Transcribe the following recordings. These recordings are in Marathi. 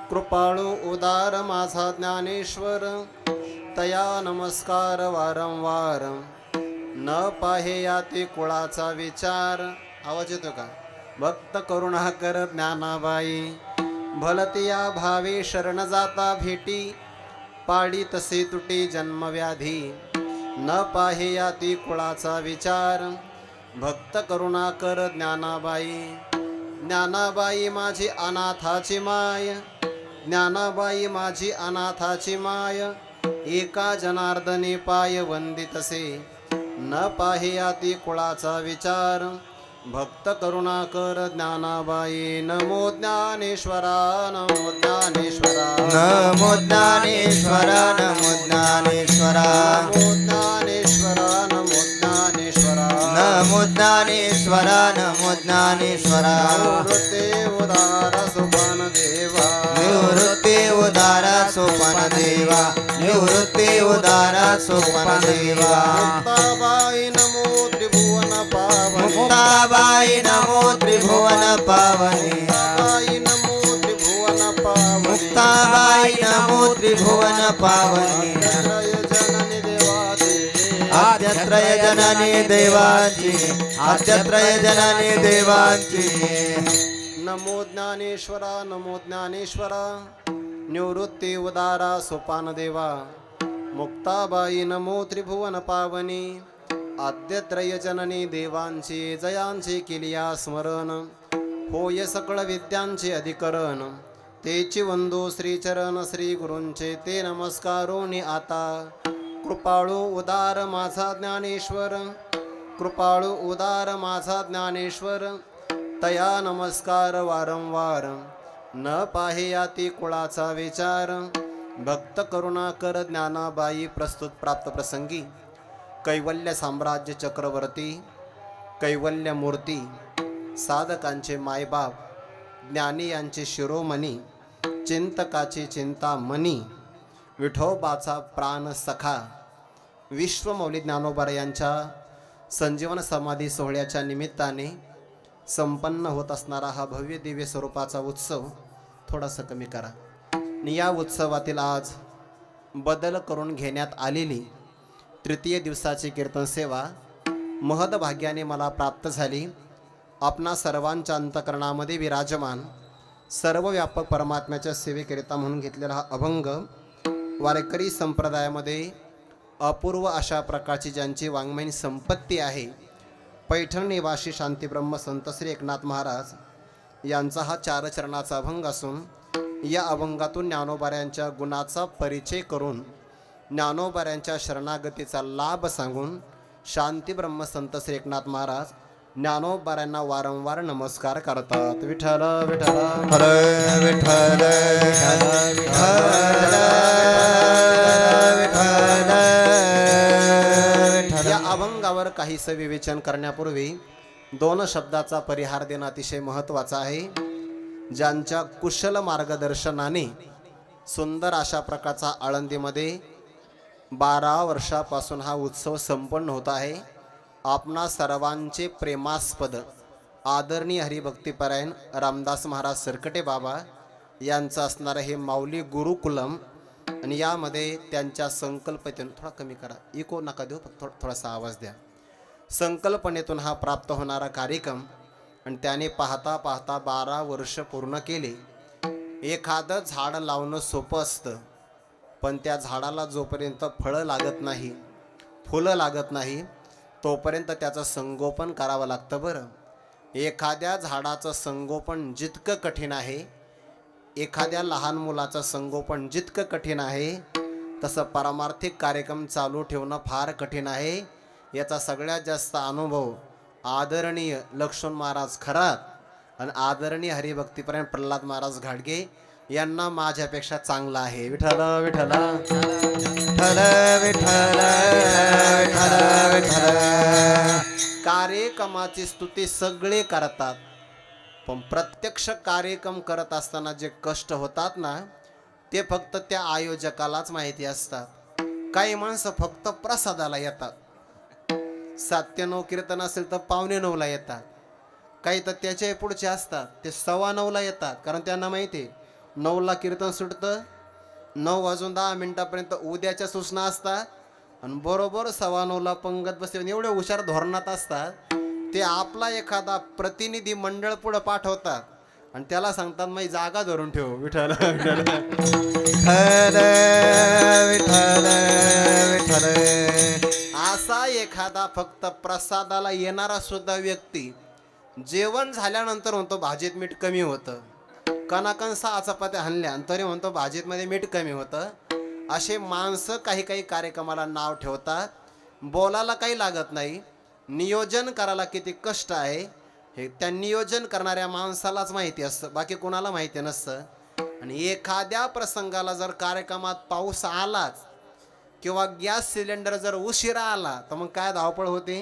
कृपाळू उदार माझा ज्ञानेश्वर, तया नमस्कार वारंवार. न पाहे याती कुळाचा विचार. आवाज येतो का? भक्त करुणा कर ज्ञानाबाई, भलतिया भावे शरण जाता भेटी. पाडी तसे तुटी जन्मव्याधी, न पाहे याती कुळाचा विचार. भक्त करुणा कर ज्ञानाबाई, ज्ञानाबाई माझी अनाथाची माय. ज्ञानाबाई माझी अनाथाची माय, एका जनार्दनी पाय वंदितसे. न पाहे याती कुळाचा विचार. भक्त करुणा कर ज्ञानाबाई. नमो ज्ञानेश्वरा, नमो ज्ञानेश्वरा, नमो ज्ञानेश्वरा, नमो ज्ञानेश्वरा, नमो ज्ञानेश्वरा, नमो ज्ञानेश्वरा. नमो ज्ञानेश्वरा, नमो ज्ञानेश्वरा. निवृत्ते उदार सुपन देवा, निवृत्ती उदार सोपन देवा, निवृत्ती उदार सोपन देवा. मुक्ताबाई नमो त्रिभुवन पावनी, मुक्ताबाई नमो त्रिभुवन पावनी, मुक्ताबाई नमो त्रिभुवन पावनी. मुक्ताबाई नमो त्रिभुवन पावनी. आद्यत्रय जननी देवाची, आद्यत्रय जननी देवाची, आद्यत्रय जननी देवाची. नमो ज्ञानेश्वरा, नमो ज्ञानेश्वरा. निवृत्ती उदारा सोपान देवा. मुक्ताबाई नमो त्रिभुवन पावनी. आद्यत्रय जननी देवांची, जयांची केलिया स्मरण. होय सकळ विद्यांचे अधिकरण. तेची वंदो श्रीचरण श्री गुरूंचे, ते नमस्कारोनी आता. कृपाळू उदार माझा ज्ञानेश्वर, कृपाळू उदार माझा ज्ञानेश्वर. तया नमस्कार वारंवार. न पाहे याती कुळाचा विचार. भक्त करुणा कर ज्ञानाबाई. प्रस्तुत प्राप्त प्रसंगी कैवल्य साम्राज्य चक्रवर्ती, कैवल्य मूर्ती, साधकांचे मायबाप, ज्ञानी यांचे शिरोमणी, चिंतकाची चिंतामणी, विठोबाचा प्राण सखा, विश्वमौली ज्ञानोबा यांच्या संजीवन समाधी सोहळ्याच्या निमित्ताने संपन्न होत असणारा हा भव्य दिव्य स्वरूपाचा उत्सव थोडासा कमी करा. आणि या उत्सवातील आज बदल करून घेण्यात आलेली तृतीय दिवसाची कीर्तन सेवा महदभाग्याने मला प्राप्त झाली. आपणा सर्वांच्या अंतकरणामध्ये विराजमान सर्वव्यापक परमात्म्याच्या सेवेकरिता म्हणून घेतलेला हा अभंग वारकरी संप्रदायामध्ये अपूर्व अशा प्रकारची ज्यांची वाङ्मयीन संपत्ती आहे, पैठण निवासी शांतीब्रह्म संत श्री एकनाथ महाराज यांचा हा चारचरणाचा अभंग असून या अभंगातून ज्ञानोबाऱ्यांच्या गुणाचा परिचय करून ज्ञानोबाऱ्यांच्या शरणागतीचा लाभ सांगून शांतीब्रह्म संत श्री एकनाथ महाराज ज्ञानोबाऱ्यांना वारंवार नमस्कार करतात. विठ्ठल विठ्ठल हरे विठ्ठल, या अभंगावर काहीसं विवेचन करण्यापूर्वी दोन शब्दाचा परिहार देणं अतिशय महत्त्वाचा आहे. ज्यांच्या कुशल मार्गदर्शनाने सुंदर अशा प्रकारचा आळंदीमध्ये 12 वर्षापासून हा उत्सव संपन्न होत आहे. आपणा सर्वांचे प्रेमास्पद आदरणीय हरिभक्तीपरायण रामदास महाराज सरकटे बाबा यांचं असणारं हे माऊली गुरुकुलम आणि यामध्ये त्यांच्या संकल्पनेतून थोडा कमी करा, इको नका देऊ, फक्त थोडासा आवाज द्या. संकल्पनेतून हा प्राप्त होणारा कार्यक्रम आणि त्याने पाहता पाहता 12 वर्ष पूर्ण केले. एखादं झाड लावणं सोपं असतं, पण त्या झाडाला जोपर्यंत फळं लागत नाही, फुलं लागत नाही, तोपर्यंत त्याचं संगोपन करावं लागतं. बरं, एखाद्या झाडाचं संगोपन जितकं कठीण आहे, एखाद्या लहान मुलाचं संगोपन जितकं कठीण आहे, तसं पारमार्थिक कार्यक्रम चालू ठेवणं फार कठीण आहे. याचा सगळ्यात जास्त अनुभव आदरणीय लक्ष्मण महाराज खरात आणि आदरणीय हरिभक्तीपरायण प्रल्हाद महाराज घाडगे यांना माझ्यापेक्षा चांगला आहे. विठ्ठल विठ्ठल विठ्ठल विठ्ठल विठ्ठल. कार्यक्रमाची स्तुती सगळे करतात, पण प्रत्यक्ष कार्यक्रम करत असताना जे कष्ट होतात ना, ते फक्त त्या आयोजकालाच माहिती असतात. काही माणसं फक्त प्रसादाला येतात. 7:09 कीर्तन असेल तर 8:45ला येतात. काही तर त्याच्याही पुढचे असतात, ते 9:15ला येतात, कारण त्यांना माहिती आहे 9ला कीर्तन सुटतं, 9:10 उद्याच्या सूचना असतात आणि बरोबर 9:15ला पंगत बसते. एवढे हुशार धोरणात असतात ते आपला एखादा प्रतिनिधी मंडळ पुढे पाठवतात आणि त्याला सांगतात माझी जागा धरून ठेव. विठ्ठल विठ्ठल विठ्ठल विठ्ठल विठ्ठल. असा एखादा फक्त प्रसादाला येणारा सुद्धा व्यक्ती जेवण झाल्यानंतर म्हणतो भाजीत मीठ कमी होतं, कणाकण 6 चपात्या हाणल्या आणि तरी म्हणतो भाजीत मध्ये मीठ कमी होतं. असे माणसं काही काही कार्यक्रमाला नाव ठेवतात. बोलायला काही लागत नाही, नियोजन करायला किती कष्ट आहे हे त्या नियोजन करणाऱ्या माणसालाच माहिती असतं, बाकी कोणाला माहिती नसतं. आणि एखाद्या प्रसंगाला जर कार्यक्रमात पाऊस आलाच किंवा गॅस सिलेंडर जर उशिरा आला तर मग काय धावपळ होते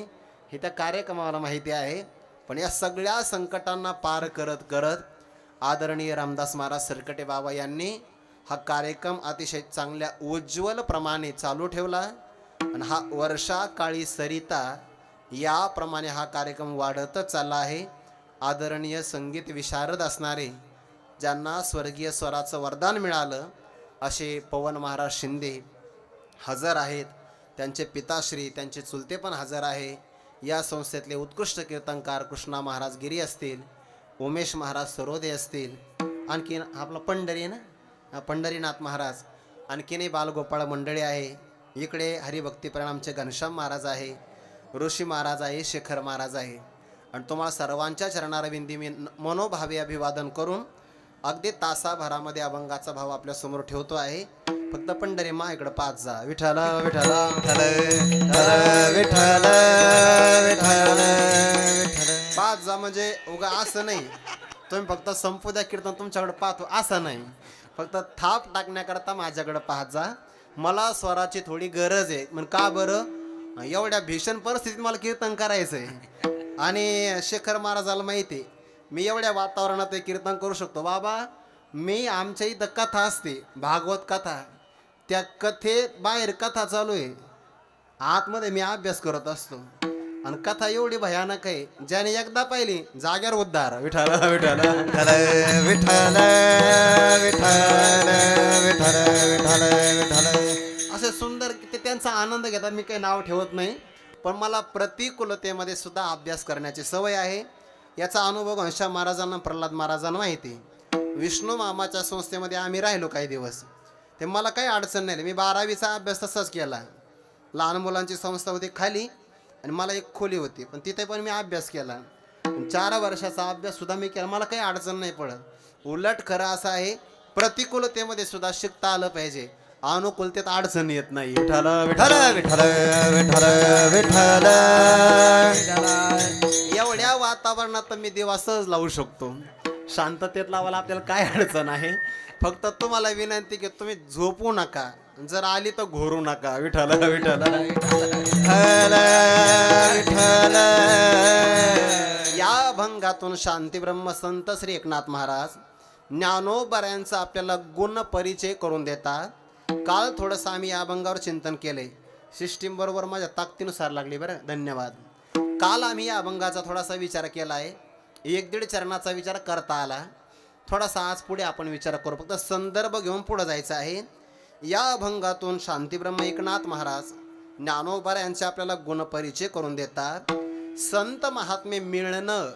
हे त्या कार्यक्रमाला माहिती आहे. पण या सगळ्या संकटांना पार करत करत आदरणीय रामदास महाराज सरकटे बाबा यांनी हा कार्यक्रम अतिशय चांगल्या उज्ज्वल प्रमाणे चालू ठेवला आणि हा वर्षाकाळी सरिता याप्रमाणे हा कार्यक्रम वाढतच चालला आहे. आदरणीय संगीत विशारद असणारे ज्यांना स्वर्गीय स्वराचं वरदान मिळालं असे पवन महाराज शिंदे हजर आहेत. त्यांचे पिताश्री त्यांचे चुलते पण हजर आहे. या संस्थेतले उत्कृष्ट कीर्तनकार कृष्णा महाराज गिरी असतील, उमेश महाराज सरोदे असतील, आणखीन आपला पंढरी ना पंढरीनाथ महाराज, आणखीनही बालगोपाळ मंडळी आहे. इकडे हरिभक्ती परिणामचे घनश्याम महाराज आहे, ऋषी महाराज आहे, शेखर महाराज आहे. आणि तुम्हाला सर्वांच्या चरणारविंदी मी मनोभावे अभिवादन करून अगदी तासाभरामध्ये अभंगाचा भाव आपल्या समोर ठेवतो आहे. फक्त पंढरी मा इकडं पाच जा. विठ्ठल विठ्ठल विठ्ठल विठ्ठल विठ्ठल विठ्ठल. पाच जा म्हणजे उगा असं नाही तुम्ही फक्त संपूद्या कीर्तन तुमच्याकडे पाहतो असं नाही, फक्त थाप टाकण्याकरता माझ्याकडे पाहत जा. मला स्वराची थोडी गरज आहे. मग का बरं, एवढ्या भीषण परिस्थितीत मला कीर्तन करायचं आहे. आणि शेखर महाराजाला माहिती आहे मी एवढ्या वातावरणात कीर्तन करू शकतो. बाबा मी आमच्या इथं कथा असते, भागवत कथा, त्या कथेत बाहेर कथा चालू आहे, आतमध्ये मी अभ्यास करत असतो. आणि कथा एवढी भयानक आहे ज्याने एकदा पाहिली जाग्यावर उद्धार. विठ्ठल विठ्ठल विठ्ठल विठ्ठल विठ्ठल विठ्ठल विठ्ठल. असे सुंदर ते त्यांचा आनंद घेतात. मी काही नाव ठेवत नाही, पण मला प्रतिकूलतेमध्ये सुद्धा अभ्यास करण्याची सवय आहे. याचा अनुभव घनश्याम महाराजांना प्रल्हाद महाराजांना माहिती. विष्णू मामाच्या संस्थेमध्ये आम्ही राहिलो काही दिवस, ते मला काही अडचण नाही. मी 12वीचा अभ्यास तसाच केला. लहान मुलांची संस्था होती खाली आणि मला एक खोली होती, पण तिथे पण मी अभ्यास केला. 4 वर्षाचा अभ्यास सुद्धा मी केला, मला काही अडचण नाही पडत. उलट खरं असं आहे प्रतिकूलतेमध्ये सुद्धा शिकता आलं पाहिजे, अनुकूलतेत अडचण येत नाही. विठ्ठल विठ्ठल विठ्ठल विठ्ठल विठ्ठल. एवढ्या वातावरणात मी देवा सहज लावू शकतो. शांततेत लावायला आपल्याला काय अडचण आहे. फक्त तुम्हाला विनंती की तुम्ही झोपू नका, जर आली तर घोरू नका. विठ्ठल विठ्ठल विठ्ठल विठ्ठल. या अभंगातून शांतीब्रह्म संत श्री एकनाथ महाराज ज्ञानोबऱ्यांचा आपल्याला गुण परिचय करून देतात. काल थोडंसं आम्ही या अभंगावर चिंतन केले, सिस्टीम बरोबर माझ्या ताकदीनुसार लागली. बरं, धन्यवाद. काल आम्ही या अभंगाचा थोडासा विचार केला आहे, 1-1.5 चरणाचा विचार करता आला. थोडासा आज पुढे आपण विचार करू, फक्त संदर्भ घेऊन पुढे जायचं आहे. या अभंगातून शांतीब्रह्म एकनाथ महाराज ज्ञानोबा यांचे आपल्याला गुणपरिचय करून देतात. संत महात्मे मिळणं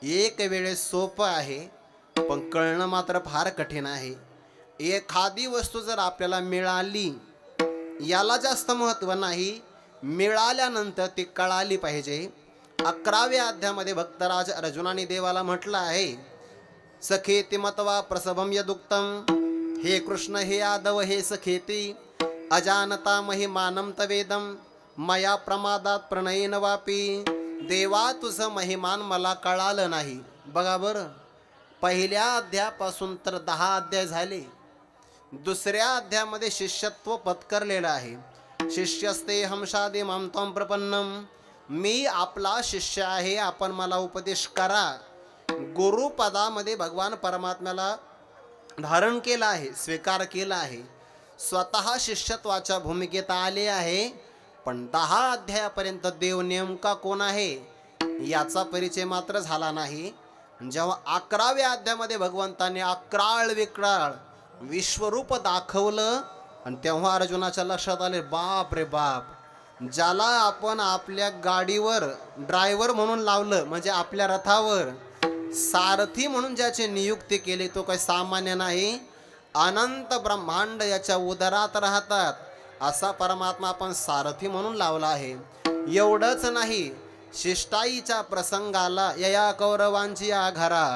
एक वेळेस सोपं आहे, पण कळणं मात्र फार कठीण आहे. एखादी वस्तू जर आपल्याला मिळाली याला जास्त महत्त्व नाही, मिळाल्यानंतर ती कळाली पाहिजे. 11व्या अध्यायामध्ये भक्तराज अर्जुनाने देवाला म्हटलं आहे, सखेती मतवा प्रसभम यदुक्तम. हे कृष्ण हे यादव हे सखेती, अजानता महिमानम तवेदम, मया प्रमादात प्रणयेन वापी. देवा तुझं महिमान मला कळालं नाही. बघा बरं, पहिल्या अध्यायापासून तर 10 अध्याय झाले. दुसऱ्या अध्यायामध्ये शिष्यत्व पत्करलेलं आहे. शिष्यस्ते हमशादे मां त्वं प्रपन्नम. मी आपला शिष्य आहे, आपण मला उपदेश करा. गुरुपदामध्ये भगवान परमात्म्याला धारण केलं आहे, स्वीकार केला आहे. स्वतः शिष्यत्वाच्या भूमिकेत आले आहे. पण 10 अध्यायापर्यंत देव नेमका कोण आहे याचा परिचय मात्र झाला नाही. जेव्हा 11व्या अध्यायामध्ये भगवंताने अक्राळ विक्राळ विश्वरूप दाखवलं आणि तेव्हा अर्जुनाच्या लक्षात आले, बाप रे बाप, ज्याला आपण आपल्या गाडीवर ड्रायव्हर म्हणून लावलं, म्हणजे आपल्या रथावर सारथी म्हणून ज्याची नियुक्ती केली, तो काही सामान्य नाही. अनंत ब्रह्मांड याच्या उदरात राहतात असा परमात्मा आपण सारथी म्हणून लावला आहे. एवढंच नाही, शिष्टाईच्या प्रसंगाला यया कौरवांची आघारा,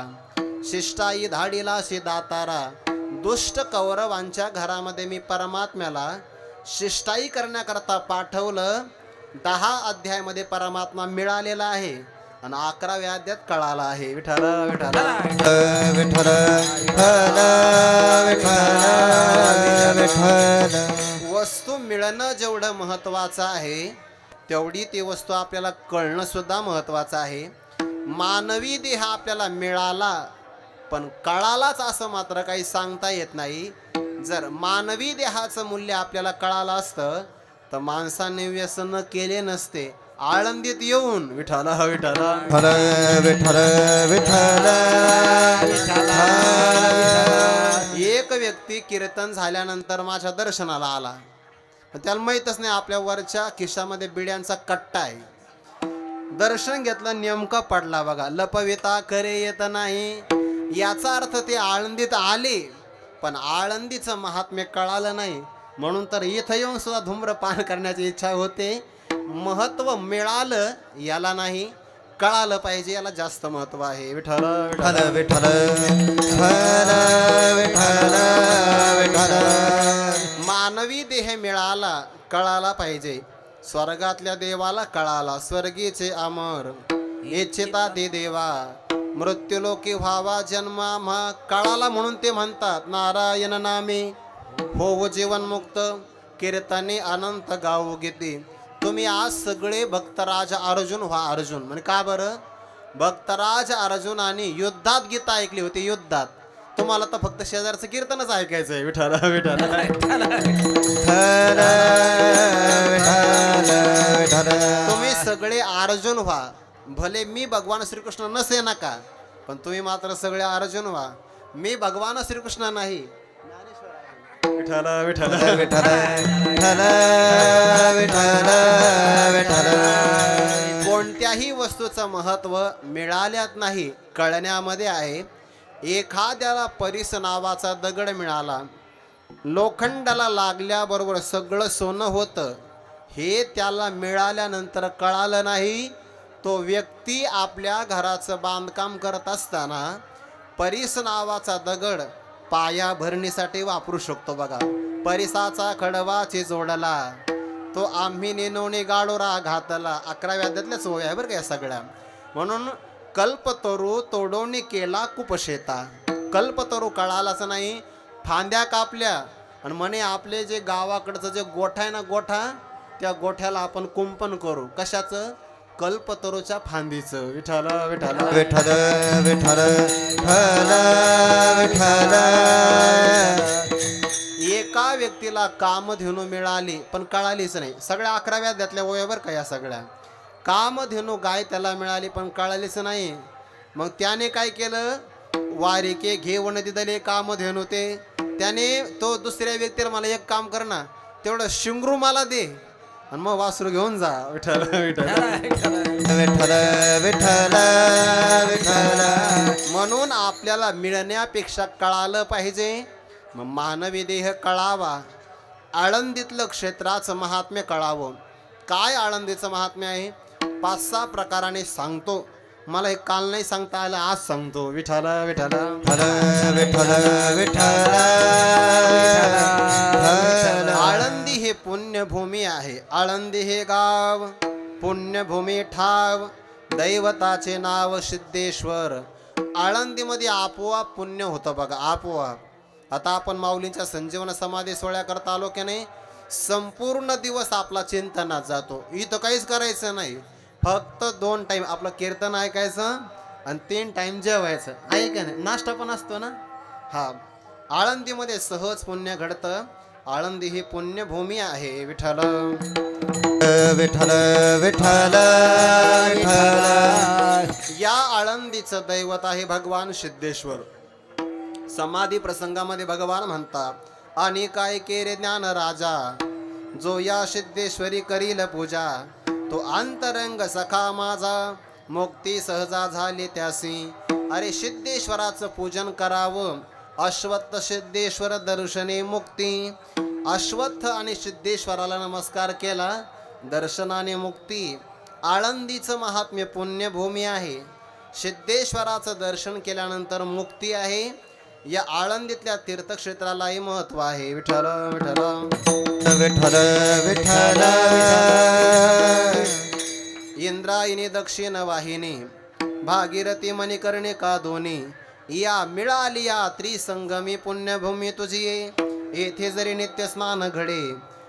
शिष्टाई धाडीला दातारा, दुष्ट कौरवांच्या घरामध्ये मी परमात्म्याला शिष्टाई करण्याकरता पाठवलं. 10 अध्यायामध्ये परमात्मा मिळालेला आहे आणि 11व्या अध्यायात कळाला आहे. विठ्ठल विठ्ठल विठ्ठल विठ्ठल विठ्ठल. वस्तू मिळणं जेवढं महत्वाचं आहे, तेवढी ती वस्तू आपल्याला कळणं सुद्धा महत्वाचं आहे. मानवी देह आपल्याला मिळाला पण कळालाच असं मात्र काही सांगता येत नाही. जर मानवी देहाचं मूल्य आपल्याला कळालं असतं तर माणसाने व्यसन केले नसते. आळंदीत येऊन विठ्ठल विठ्ठल विठ्ठल विठ्ठल विठ्ठल. एक व्यक्ती कीर्तन झाल्यानंतर माझ्या दर्शनाला आला, पण त्याला माहीतच नाही आपल्या वरच्या खिशामध्ये बिड्यांचा कट्टा आहे. दर्शन घेतलं, नेमका पडला बघा, लपविता करे येत नाही. याचा अर्थ ते आळंदीत आले पण आळंदीचं महात्म्य कळालं नाही, म्हणून तर इथं येऊन सुद्धा धूम्रपान करण्याची इच्छा होते. महत्व मिळालं याला नाही, कळालं पाहिजे याला जास्त महत्व आहे. विठ्ठल विठ्ठल विठ्ठल विठ्ठल विठ्ठल. मानवी देह मिळाला, कळाला पाहिजे. स्वर्गातल्या देवाला कळाला, स्वर्गीचे अमर इच्छिता ते देवा, मृत्यूलोकी व्हावा जन्मा कळाला, म्हणून ते म्हणतात नारायण नामे होव जीवन मुक्त, कीर्तने अनंत गाऊ गीते. तुम्ही आज सगळे भक्तराज अर्जुन व्हा. अर्जुन म्हणजे का बरं? भक्तराज अर्जुनाने युद्धात गीता ऐकली होती. युद्धात तुम्हाला तर फक्त शेजारचं कीर्तनच ऐकायचं आहे. विठ्ठल विठ्ठल. तुम्ही सगळे अर्जुन व्हा. भले मी भगवान श्रीकृष्ण नसे नका, पण तुम्ही मात्र सगळे अर्जुन व्हा. मी भगवान श्रीकृष्ण नाही. विठ्ठल विठ्ठल विठ्ठल विठ्ठल विठ्ठल. कोणत्याही वस्तूचं महत्व मिळाल्यात नाही, कळण्यामध्ये आहे. एखाद्याला परीस नावाचा दगड मिळाला, लोखंडाला लागल्याबरोबर सगळं सोनं होतं, हे त्याला मिळाल्यानंतर कळालं नाही. तो व्यक्ती आपल्या घराचं बांधकाम करत असताना परीस नावाचा दगड पाया भरणीसाठी वापरू शकतो. बघा, परिसाचा खडवाची जोडला, तो आम्ही नेनोने गाडोरा घातला. 11व्या अध्यायातल्याच ओव्या आहे बरं का या सगळ्या. म्हणून कल्पतरू तोडवणी केला कुपशेता. कल्पतरू कळालाच नाही, फांद्या कापल्या आणि म्हणे आपले जे गावाकडचं जे गोठा आहे ना, गोठा, त्या गोठ्याला आपण कुंपण करू. कशाचं? कल्पतरूच्या फांदीचं. विठ्ठल विठ्ठल विठ्ठल विठ्ठल विठ्ठल. एका व्यक्तीला कामधेनू मिळाली पण कळालीच नाही. सगळ्या 11व्या अध्यायातल्या ओव्यावर का या सगळ्या. कामधेनू गाय त्याला मिळाली पण कळालीच नाही. मग त्याने काय केलं? वारिके घेऊन दिदले कामधेनू ते. त्याने तो दुसऱ्या व्यक्तीला, मला एक काम कर ना, तेवढं शिंगरू मला दे आणि मग वासरू घेऊन जा. विठ्ठल विठ्ठल विठ्ठल विठ्ठल विठ्ठल. म्हणून आपल्याला मिळण्यापेक्षा कळालं पाहिजे. मग मानवी देह कळावा, आळंदीतलं क्षेत्राचं महात्म्य कळावं. काय आळंदीचं महात्म्य आहे? 5-6 प्रकाराने सांगतो. मला हे काल नाही सांगता आलं, आज सांगतो. विठ्ठल विठ्ठल विठ्ठल विठ्ठल. आळंदी हे पुण्यभूमी आहे. आळंदी हे गाव पुण्यभूमी ठाव, दैवताचे नाव सिद्धेश्वर. आळंदीमध्ये आपोआप पुण्य होतं बघा, आपोआप. आता आपण माऊलींच्या संजीवन समाधी सोहळ्या करता आलो की नाही, संपूर्ण दिवस आपला चिंतनात जातो. इथं काहीच करायचं नाही, फक्त 2 टाइम आपलं कीर्तन ऐकायचं आणि 3 टाइम जेवायचं. आहे का नाही? नाश्ता पण असतो ना. हा, आळंदीमध्ये सहज पुण्य घडतं. आळंदी ही पुण्यभूमी आहे विठ्ठल. विठ्ठल विठ्ठल विठ्ठल. या आळंदीचं दैवत आहे भगवान सिद्धेश्वर. समाधी प्रसंगामध्ये भगवान म्हणतात, आणि काय केरे ज्ञान राजा, जो या सिद्धेश्वरी करील पूजा, तो अंतरंग सखा माझा, मुक्ती सहजा झाली त्यासी. अरे सिद्धेश्वराचं पूजन करावं, अश्वत्थ सिद्धेश्वर दर्शने मुक्ती. अश्वत्थ आणि सिद्धेश्वराला नमस्कार केला, दर्शनाने मुक्ती. आळंदीचं महात्म्य पुण्यभूमी आहे. सिद्धेश्वराचं दर्शन केल्यानंतर मुक्ती आहे. या आळंदीतल्या तीर्थक्षेत्रालाही महत्व आहे विठ्ठल विठ्ठल विठ्ठल विठ्ठल. इंद्रायणी दक्षिण वाहिनी, भागीरथी मणिकर्णिका दोन्ही, या मिळाली या त्रिसंगमी पुण्यभूमी तुझी. येथे जरी नित्य स्नान घडे,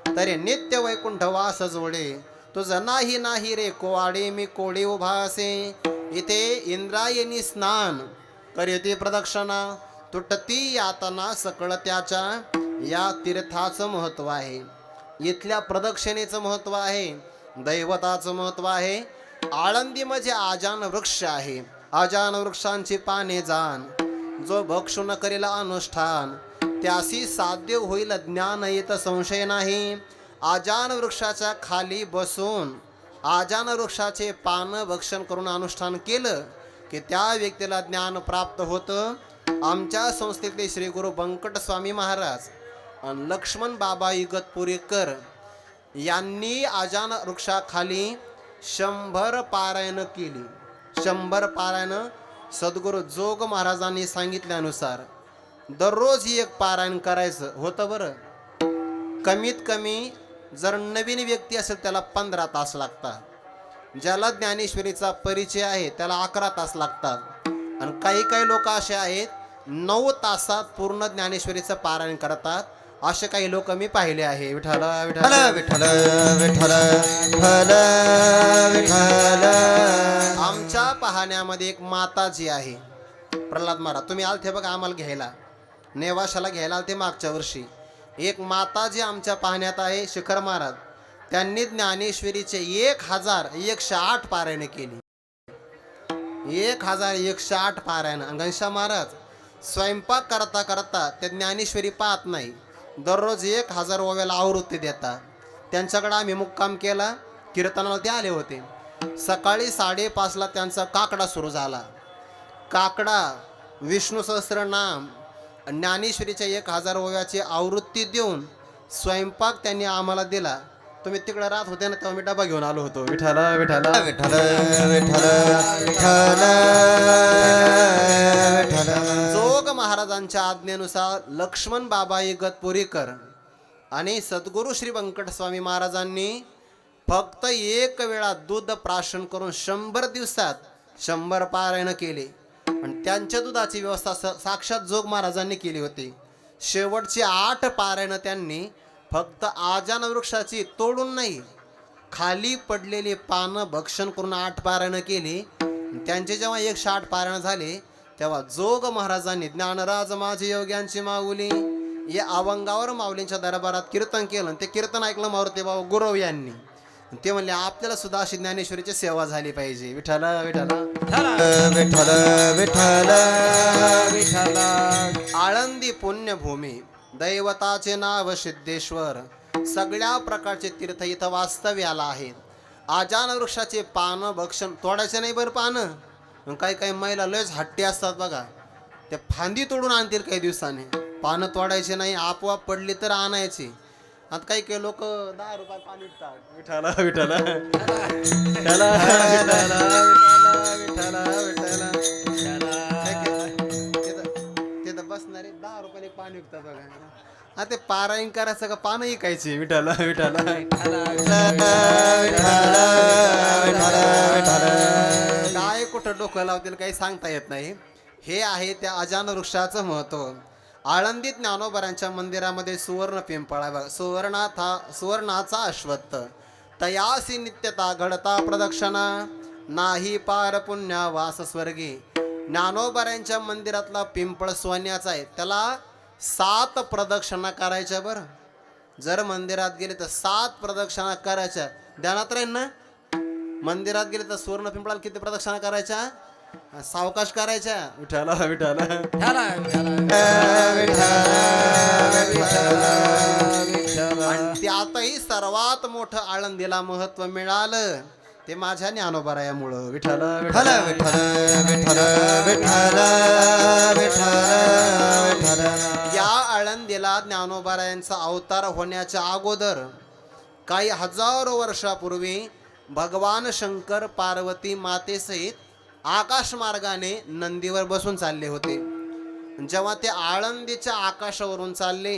तरी नित्य वैकुंठ वास जोडे. तुझं नाही नाही रे कोवाडे, मी कोडी उभा असे. इथे इंद्रायणी स्नान करीती प्रदक्षिणा, तुटती यातना सकळ त्याच्या. या तीर्थाचं महत्व आहे, इथल्या प्रदक्षिणेचं महत्व आहे, दैवताचं महत्व आहे. आळंदी म्हणजे आजान वृक्ष आहे. आजान वृक्षांची पाने जाण, जो भक्षु न करेल अनुष्ठान, त्यासी साध्य होईल ज्ञान येत संशय नाही. आजान वृक्षाच्या खाली बसून आजान वृक्षाचे पान भक्षण करून अनुष्ठान केलं की त्या व्यक्तीला ज्ञान प्राप्त होतं. आमच्या संस्थेतले श्री गुरु बंकट स्वामी महाराज आणि लक्ष्मण बाबा इगतपुरीकर यांनी आजान वृक्षाखाली 100 पारायण केली. 100 पारायण सद्गुरू जोग महाराजांनी सांगितल्यानुसार दररोज एक पारायण करायचं होतं. बरं, कमीत कमी जर नवीन व्यक्ती असेल त्याला 15 तास लागतात. ज्याला ज्ञानेश्वरीचा परिचय आहे त्याला 11 तास लागतात. आणि काही काही लोक असे आहेत 9 तासात पूर्ण ज्ञानेश्वरीचं पारायण करतात. असे काही लोक मी पाहिले आहे विठ्ठल विठ्ठल विठ्ठल विठ्ठल विठ्ठल विठ्ठल. आमच्या पाहण्यामध्ये एक माताजी आहे, प्रल्हाद महाराज. तुम्ही आलते बघा आम्हाला घ्यायला, नेवाशाला घ्यायला आलते मागच्या वर्षी. एक माताजी आमच्या पाहण्यात आहे, शिखर महाराज. त्यांनी ज्ञानेश्वरीचे 1108 पारायण केली. 1108 पारायण. घनश्याम महाराज स्वयंपाक करता करता त्या ज्ञानेश्वरी पाहत नाही, दररोज 1000 ओव्याला आवृत्ती देतात. त्यांच्याकडे आम्ही मुक्काम केला, कीर्तनाला ते आले होते. सकाळी 5:30ला त्यांचा काकडा सुरू झाला. काकडा, विष्णू सहस्रनाम, ज्ञानेश्वरीच्या 1000 ओव्याची आवृत्ती देऊन स्वयंपाक त्यांनी आम्हाला दिला. तुम्ही तिकडे राहत होते ना, तेव्हा मी डबा घेऊन आलो होतो विठ्ठल विठ्ठल विठ्ठल विठ्ठल विठ्ठल विठ्ठल. जोग महाराजांच्या आज्ञेनुसार लक्ष्मण बाबा इगतपुरीकर आणि सद्गुरू श्री व्यंकट स्वामी महाराजांनी फक्त एक वेळा दूध प्राशन करून 100 दिवसात 100 पारायण केले. आणि त्यांच्या दुधाची व्यवस्था साक्षात जोग महाराजांनी केली होती. शेवटची 8 पारायण त्यांनी फक्त आजान वृक्षाची तोडून नाही, खाली पडलेली पानं भक्षण करून 8 पारायण केली. त्यांचे जेव्हा 108 पारायण झाले तेव्हा जोग महाराजांनी ज्ञानराज माझी योग्यांची माऊली या अभंगावर माऊलींच्या दरबारात कीर्तन केलं. ते कीर्तन ऐकलं मारुती बाबा गुरव यांनी. ते म्हणले आपल्याला सुद्धा अशी ज्ञानेश्वरीची सेवा झाली पाहिजे विठ्ठल विठ्ठल विठ्ठल विठ्ठल विठ्ठल. आळंदी पुण्यभूमी, दैवताचे नाव सिद्धेश्वर. सगळ्या प्रकारचे तीर्थ इथं वास्तव्याला आहेत. आजान वृक्षाचे पानं भक्षण तोडायचे नाही बरं पानं. काही काही महिला लयच हट्टी असतात बघा, ते फांदी तोडून आणतील काही दिवसाने. पानं तोडायचे नाही, आपोआप पडली तर आणायची. आता काही काही लोक 10 रुपयात पाणी विकतात विठ्ठल विठ्ठल विठ्ठल तिथं बसणारे 10 रुपयाने पाणी विकतात बघा. ते पारायण करायचं का पानं विकायची विठ्ठल विठ्ठल. काय कुठं डोकं लावतील काही सांगता येत नाही. हे आहे त्या अजान वृक्षाचं महत्व. आळंदीत ज्ञानोबरांच्या मंदिरामध्ये सुवर्ण पिंपळ आहे बघा, सुवर्णाचा अश्वत्थ. तयासी नित्यता घडता प्रदक्षिणा, नाही पार पुण्या वास स्वर्गी. ज्ञानोबरांच्या मंदिरातला पिंपळ सोन्याचा आहे, त्याला 7 प्रदक्षिणा करायच्या बरं. जर मंदिरात गेले तर 7 प्रदक्षिणा करायच्या. ध्यानात राहील ना. मंदिरात गेले तर सुवर्ण पिंपळाला किती प्रदक्षिणा करायच्या? सावकाश करायच्या. विठाला विठाला आणि त्यातही सर्वात मोठं आळंदीला महत्व मिळालं ते माझ्या ज्ञानोबारायामुळं. विठ्ठल विठ्ठल विठ्ठल विठ्ठल विठ्ठल विठ्ठल. या आळंदीला ज्ञानोबारायांचा अवतार होण्याच्या अगोदर काही हजारो वर्षापूर्वी भगवान शंकर पार्वती मातेसहित आकाश मार्गाने नंदीवर बसून चालले होते. जेव्हा ते आळंदीच्या आकाशावरून चालले,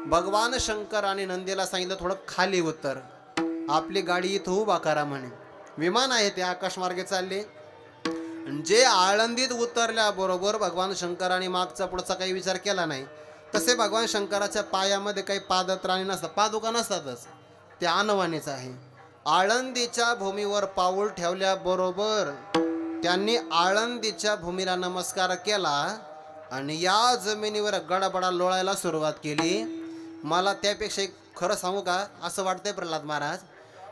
भगवान शंकर आणि नंदीला सांगितलं थोडं खाली उतर, आपली गाडी इथं उभा करा म्हणे. विमान आहे ते आकाशमार्गे चालले. जे आळंदीत उतरल्याबरोबर भगवान शंकराने मागचा पुढचा काही विचार केला नाही. तसे भगवान शंकराच्या पायामध्ये काही पादत्राणी नसतात, पादुका नसतातच, ते अनवाणीच आहे. आळंदीच्या भूमीवर पाऊल ठेवल्याबरोबर त्यांनी आळंदीच्या भूमीला नमस्कार केला आणि या जमिनीवर गडाबडा लोळायला सुरुवात केली. मला त्यापेक्षा एक खरं सांगू का, असं वाटतंय प्रल्हाद महाराज,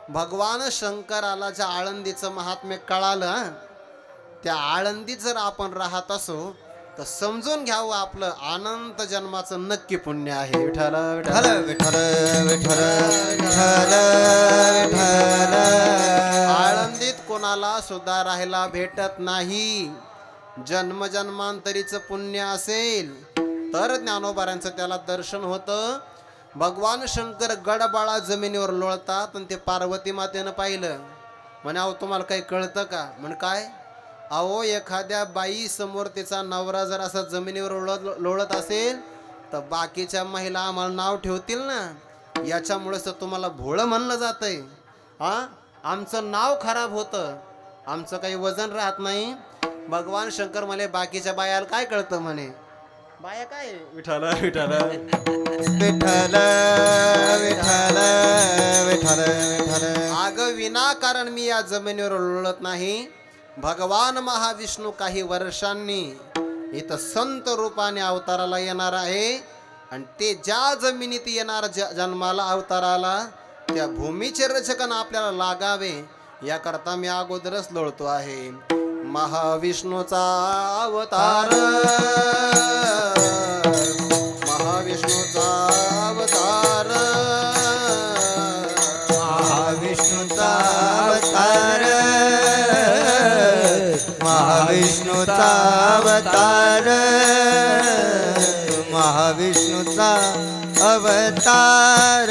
भगवान शंकराला ज्या आळंदीचं महात्म्य कळालं, त्या आळंदीत जर आपण राहत असो तर समजून घ्यावं आपलं अनंत जन्माचं नक्की पुण्य आहे. विठ्ठल विठ्ठल विठ्ठल विठ्ठल विठ्ठल विठ्ठल. आळंदीत कोणाला सुद्धा राहायला भेटत नाही. जन्मजन्मांतरीचं पुण्य असेल तर ज्ञानोबारांचं त्याला दर्शन होतं. भगवान शंकर गडबाळा जमिनीवर लोळतात आणि ते पार्वती मातेनं पाहिलं. म्हणे अहो तुम्हाला काही कळतं का? म्हण काय? अहो एखाद्या बाई समोर तिचा नवरा जर असा जमिनीवर लोळत असेल तर बाकीच्या महिला आम्हाला नाव ठेवतील ना. याच्यामुळेच तर तुम्हाला भोळं म्हणलं जातंय. आमचं नाव खराब होतं, आमचं काही वजन राहत नाही. भगवान शंकर म्हणे बाकीच्या बायाला काय कळतं म्हणे, बाया काय विठ्ठल विठ्ठल विठ्ठल विठ्ठल विठ्ठल विठ्ठल. अगं विनाकारण मी या जमिनीवर लोळत नाही. भगवान महाविष्णू काही वर्षांनी इथं संत रूपाने अवताराला येणार आहे आणि ते ज्या जमिनीत येणार जन्माला अवताराला त्या भूमीचे रचकन आपल्याला लागावे याकरता मी अगोदरच लोळतो आहे. महाविष्णूचा अवतार, महाविष्णूचा अवतार, महाविष्णूचा अवतार, महाविष्णूचा अवतार, महाविष्णूचा अवतार,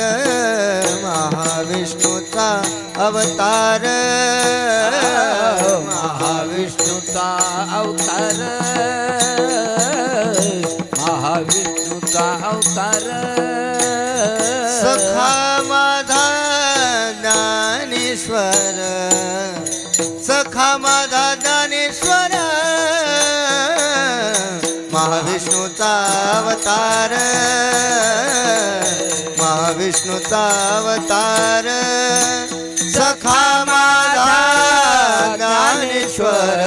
महाविष्णूचा अवतार, महाविष्णूचा अवतार, महाविष्णूचा अवतार. सखा माझा ज्ञानेश्वर, सखा माझा ज्ञानेश्वर, महाविष्णूचा अवतार, महाविष्णूचा अवतार. सखा माझा ज्ञानेश्वर,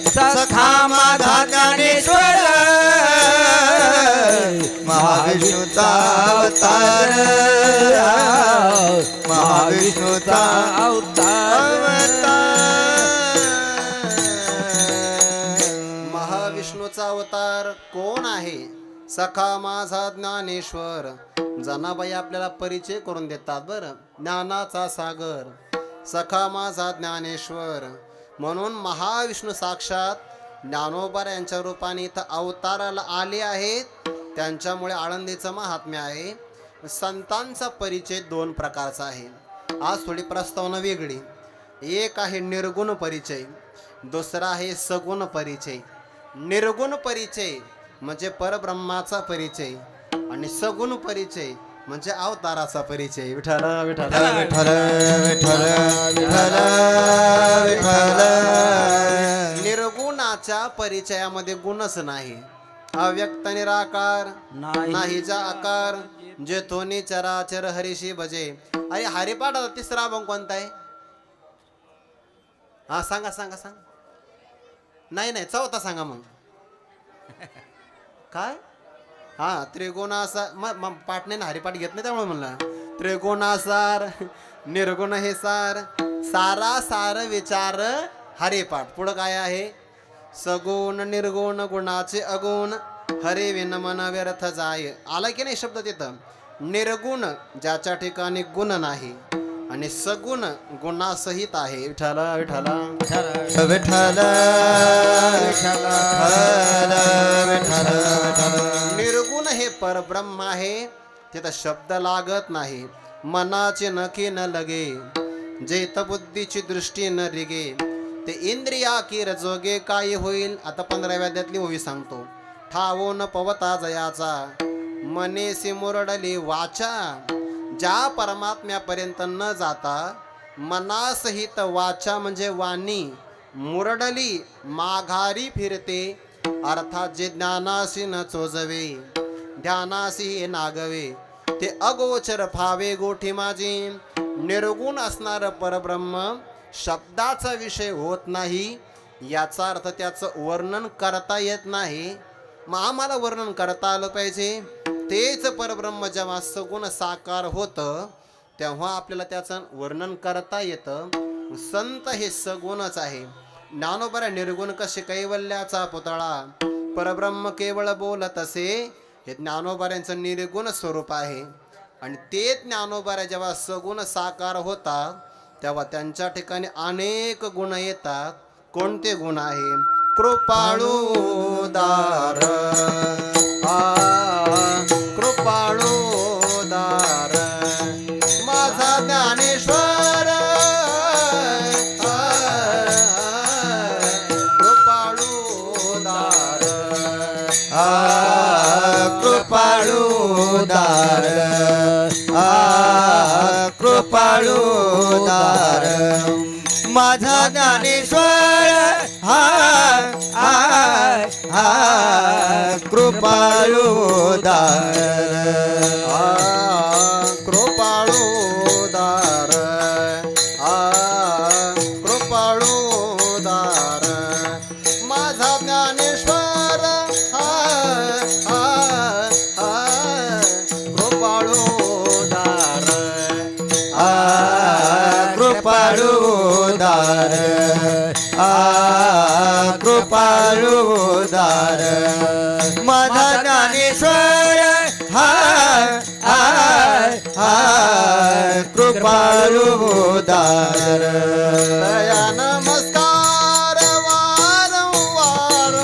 सखा माझा ज्ञानेश्वर, महाविष्णूचा अवतार, महाविष्णूचा महाविष्णूचा अवतार कोण आहे? सखा माझा ज्ञानेश्वर. जनाबाई आपल्याला परिचय करून देतात बरं. ज्ञानाचा सागर सखा माझा ज्ञानेश्वर. म्हणून महाविष्णू साक्षात ज्ञानोबा यांच्या रूपाने इथं अवताराला आले आहेत. त्यांच्यामुळे आळंदीचं महात्म्य आहे. संतांचा परिचय दोन प्रकारचा आहे. आज थोडी प्रस्तावना वेगळी. एक आहे निर्गुण परिचय, दुसरा आहे सगुण परिचय. निर्गुण परिचय म्हणजे परब्रह्माचा परिचय आणि सगुण परिचय म्हणजे अवताराचा परिचय. विठ्ठल विठ्ठल विठ्ठल विठ्ठल विठ्ठल विठ्ठल. निर्गुणाच्या परिचयामध्ये गुणच नाही. अव्यक्त निराकार नाही जा आकार, जेथोनी चराचर हरिशी भजे. अरे हरिपाठाचा तिसरा अभंग कोणता आहे? हा सांगा सांगा सांगा. नाही नाही चौथा सांगा मग. काय हा त्रिगुणासार मग पाठ नाही ना, हरिपाठ घेत नाही त्यामुळे म्हणला त्रिगुणासार निर्गुण हे सार, सारा सार विचार हरिपाठ. पुढं काय आहे? सगुण निर्गुण गुणाचे अगुण, हरे विन मन व्यर्थ जाय. आला की नाही शब्द तिथं? निर्गुण ज्याच्या ठिकाणी गुण नाही आणि सगुण गुणासहित आहे. विठ्ठल विठ्ठल विठ्ठल विठ्ठल विठ्ठल विठ्ठल. निर्गुण हे परब्रह्म आहे, तिथं शब्द लागत नाही. मनाचे नखे न लगे, जेत बुद्धीची दृष्टी न रिगे, ते इंद्रिया की रजोगे काय होईल. आता 15व्या अध्यायातली ओवी सांगतो. ठावोन पवता जयाचा, मनेसी मुरडली वाचा. ज्या परमात्म्यापर्यंत न जाता मनासहित वाचा म्हणजे वाणी मुरडली माघारी फिरते, अर्थात जे ज्ञानासी न चोजवे ध्यानासी हे नागवे, ते अगोचर फावे गोठी माझी. निर्गुण असणार परब्रह्म शब्दाचा विषय होत नाही, याचा अर्थ त्याचं वर्णन करता येत नाही. मग आम्हाला वर्णन करता आलं पाहिजे. तेच परब्रह्म जेव्हा सगुण साकार होतं तेव्हा आपल्याला त्याचं वर्णन करता येतं. संत हे सगुणच आहे. ज्ञानोबा निर्गुण कसे कैवल्याचा पुतळा, परब्रह्म केवळ बोलत असे, हे ज्ञानोबाऱ्यांचं निर्गुण स्वरूप आहे. आणि ते ज्ञानोबाऱ्या जेव्हा सगुण साकार होतात तेव्हा त्यांच्या ठिकाणी अनेक गुण येतात. कोणते गुण आहे? कृपाळू दार, कृपाळू दार माझा ज्ञानेश्वर, कृपाळू दार, कृपाळू दार, कृपाळू दार माझा ज्ञानेश्वर. कृपाळू दार, कृपाळू दार, कृपाळू दार माझा ज्ञानेश्वर, कृपाळू दार, कृपाळू दार, कृपाळू दार माझा ज्ञानेश्वर. कृपाळू दार. दया नमस्कार वारंवार,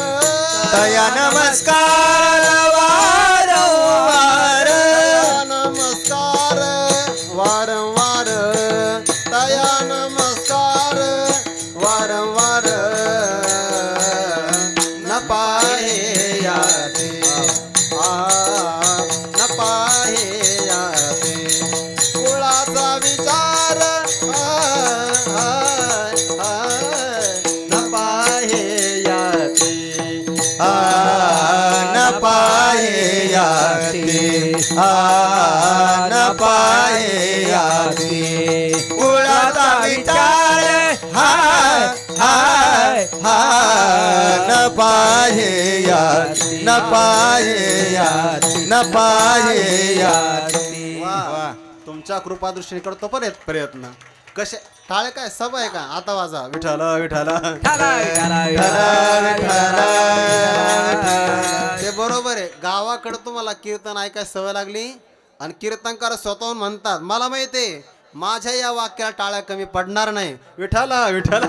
दया नमस्कार वारंवार, नमस्कार वारंवार, दया नमस्कार वारंवार. न पाहे याते, न पाहे याते कुळाचा विचार, न पाहे याते, न पाहे याते, न पाहे याते कुळाचा विचार. न पाहे याते, न पाहे याते, न पाहे याते. वा. तुमच्या कृपादृष्टीने करतो प्रयत्न. कसे टाळे काय सब आहे का? आता वाजा विठ्ठल विठ्ठल. ते बरोबर आहे. गावाकडे तुम्हाला कीर्तन ऐकाय सवय लागली आणि कीर्तनकार स्वतःहून म्हणतात मला माहितीये माझ्या या वाक्याला टाळ्या कमी पडणार नाही. विठ्ठल विठ्ठल.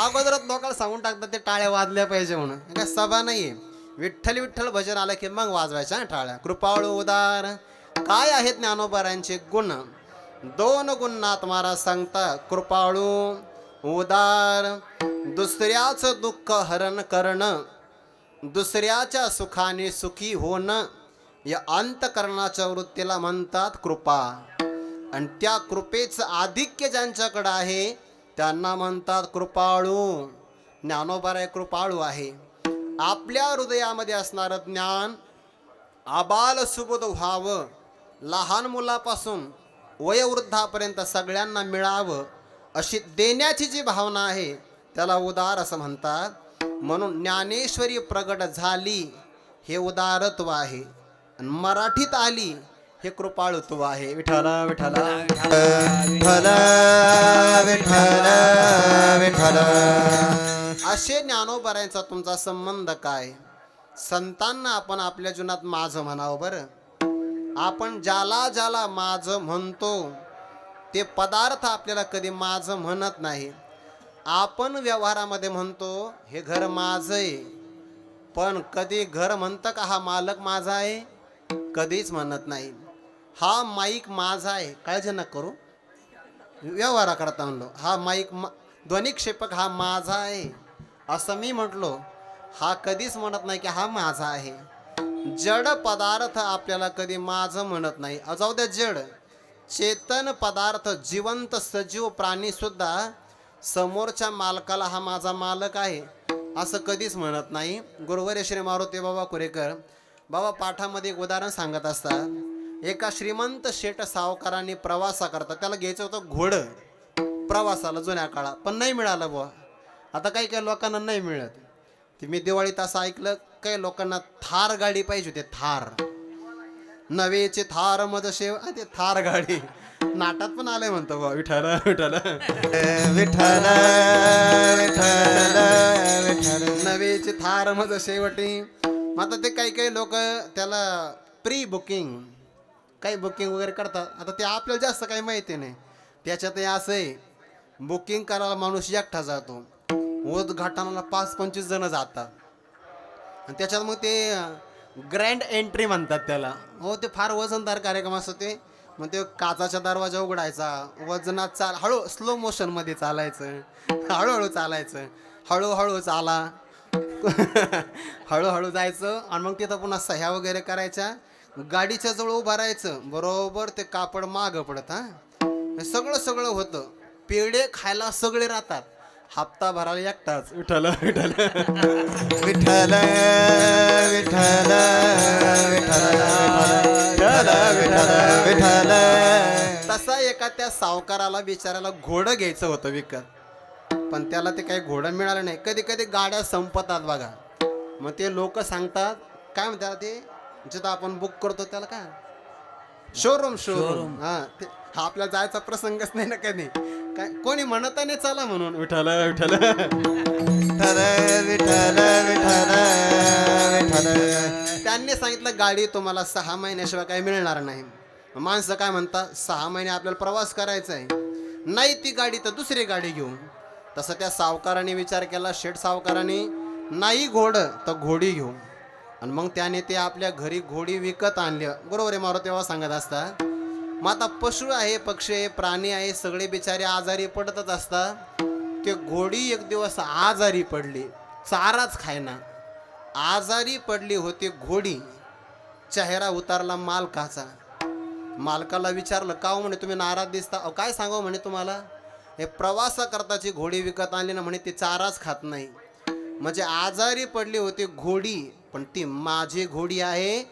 अगोदरच लोकांना सांगून टाकतात ते टाळ्या वाजल्या पाहिजे म्हणून. काय सभा नाहीये. विठ्ठल विठ्ठल भजन आलं की मग वाजवायच्या टाळ्या. कृपाळू उदार काय आहेत ज्ञानोबारांचे गुण? 2 गुणात महाराज सांगता. कृपाळू उदार दुसऱ्याचं दुःख हरण करणं, दुसऱ्याच्या सुखाने सुखी होणं, या अंतकरणाच्या वृत्तीला म्हणतात कृपा. आणि त्या कृपेचं आधिक्य ज्यांच्याकडे आहे त्यांना म्हणतात कृपाळू. ज्ञानोबा कृपाळू आहे. आपल्या हृदयामध्ये असणारं ज्ञान आबाल सुबोध व्हावं, लहान मुलापासून वयोवृद्धापर्यंत सगळ्यांना मिळावं, अशी देण्याची जी भावना आहे त्याला उदार असं म्हणतात. म्हणून ज्ञानेश्वरी प्रगट झाली हे उदारत्व आहे आणि मराठीत आली हे कृपाळुत्व आहे. विठ्ठल विठ्ठल विठ्ठल विठ्ठल विठ्ठल. असे ज्ञानोबरांचा तुमचा संबंध काय? संतांना आपण आपल्या जीवनात माझं म्हणावं. बरं, आपण ज्याला ज्याला माझं म्हणतो ते पदार्थ आपल्याला कधी माझं म्हणत नाही. आपण व्यवहारामध्ये म्हणतो हे घर माझं आहे, पण कधी घर म्हणतं का हा मालक माझा आहे? कधीच म्हणत नाही. हा माईक माझा आहे, काळजी नका करू, व्यवहारा करता म्हणलो हा माईक ध्वनिक्षेपक हा माझा आहे असं मी म्हटलो, हा कधीच म्हणत नाही की हा माझा आहे. जड पदार्थ आपल्याला कधी माझं म्हणत नाही. जाऊ द्या जड, चेतन पदार्थ जिवंत सजीव प्राणी सुद्धा समोरच्या मालकाला हा माझा मालक आहे असं कधीच म्हणत नाही. गुरुवर्य श्री मारुती बाबा कुरेकर बाबा पाठामध्ये एक उदाहरण सांगत असतात. एका श्रीमंत शेठ सावकारांनी प्रवासा करता त्याला घ्यायचं होतं घोडं प्रवासाला जुन्या काळात, पण नाही मिळालं बुवा. आता काही काही लोकांना नाही मिळत. ते मी दिवाळीत असं ऐकलं काही लोकांना थार गाडी पाहिजे होती. थार नवेचे थार मदशेव ते थार गाडी नाटात पण आलंय म्हणतो बुवा. विठ्ठल विठ्ठल विठ्ठल विठ्ठल विठ्ठल. नवेचे थार मज शेवटी. मग आता ते काही काही लोक त्याला प्री बुकिंग काही बुकिंग वगैरे करतात. आता ते आपल्याला जास्त काही माहिती नाही. त्याच्यातही असं आहे बुकिंग करायला माणूस एकटा जातो, उद्घाटनाला 5-25 जण जातात आणि त्याच्यात मग ते ग्रँड एंट्री म्हणतात त्याला. हो ते फार वजनदार कार्यक्रम असतो ते. मग ते काचाचा दरवाजा उघडायचा, वजनात हळू स्लो मोशनमध्ये चालायचं, हळूहळू चालायचं, हळूहळू चाला हळूहळू जायचं आणि मग तिथं पुन्हा सह्या वगैरे करायच्या. गाडीच्या जवळ उभं राहायचं, बरोबर ते कापड मागं पडत. हां सगळं सगळं होतं. पेढे खायला सगळे राहतात, हप्ता भरायला एकटाच. विठ्ठल विठ्ठल विठ्ठल विठ्ठल विठ्ठल विठ्ठल. तसा एका त्या सावकाराला बिचाराला घोडं घ्यायचं होतं विकत, पण त्याला ते काही घोडं मिळालं नाही. कधी कधी गाड्या संपतात बघा. मग ते लोक सांगतात काय म्हणतात ते जिथं आपण बुक करतो त्याला काय शोरूम शोरूम. हा आपल्याला जायचा प्रसंगच नाही ना कधी. काय कोणी म्हणत नाही चला म्हणून. विठ्ठल विठ्ठल विठ्ठल विठ्ठल विठ्ठल विठ्ठल. त्यांनी सांगितलं गाडी तुम्हाला 6 महिन्याशिवाय काही मिळणार नाही. माणसं काय म्हणतात 6 महिने आपल्याला प्रवास करायचा आहे, नाही ती गाडी तर दुसरी गाडी घेऊ. तसं त्या सावकाराने विचार केला, शेठ सावकाराने, नाही घोडं तर घोडी घेऊ. आणि मग त्याने ते आपल्या घरी घोडी विकत आणली. बरोबर आहे मारो तेव्हा सांगत असतात. मग आता पशु आहे, पक्षी आहे, प्राणी आहे, सगळे बिचारे आजारी पडतच असतात. ते घोडी एक दिवस आजारी पडली, चाराच खायना आजारी पडली होती घोडी. चेहरा उतारला मालकाचा. मालकाला विचारलं का हो म्हणे तुम्ही नाराज दिसता. काय सांगावं म्हणे तुम्हाला, हे प्रवासाकरताची घोडी विकत आणली ना म्हणे, ती चाराच खात नाही. म्हणजे आजारी पडली होती घोडी, पण ती माझी घोडी आहे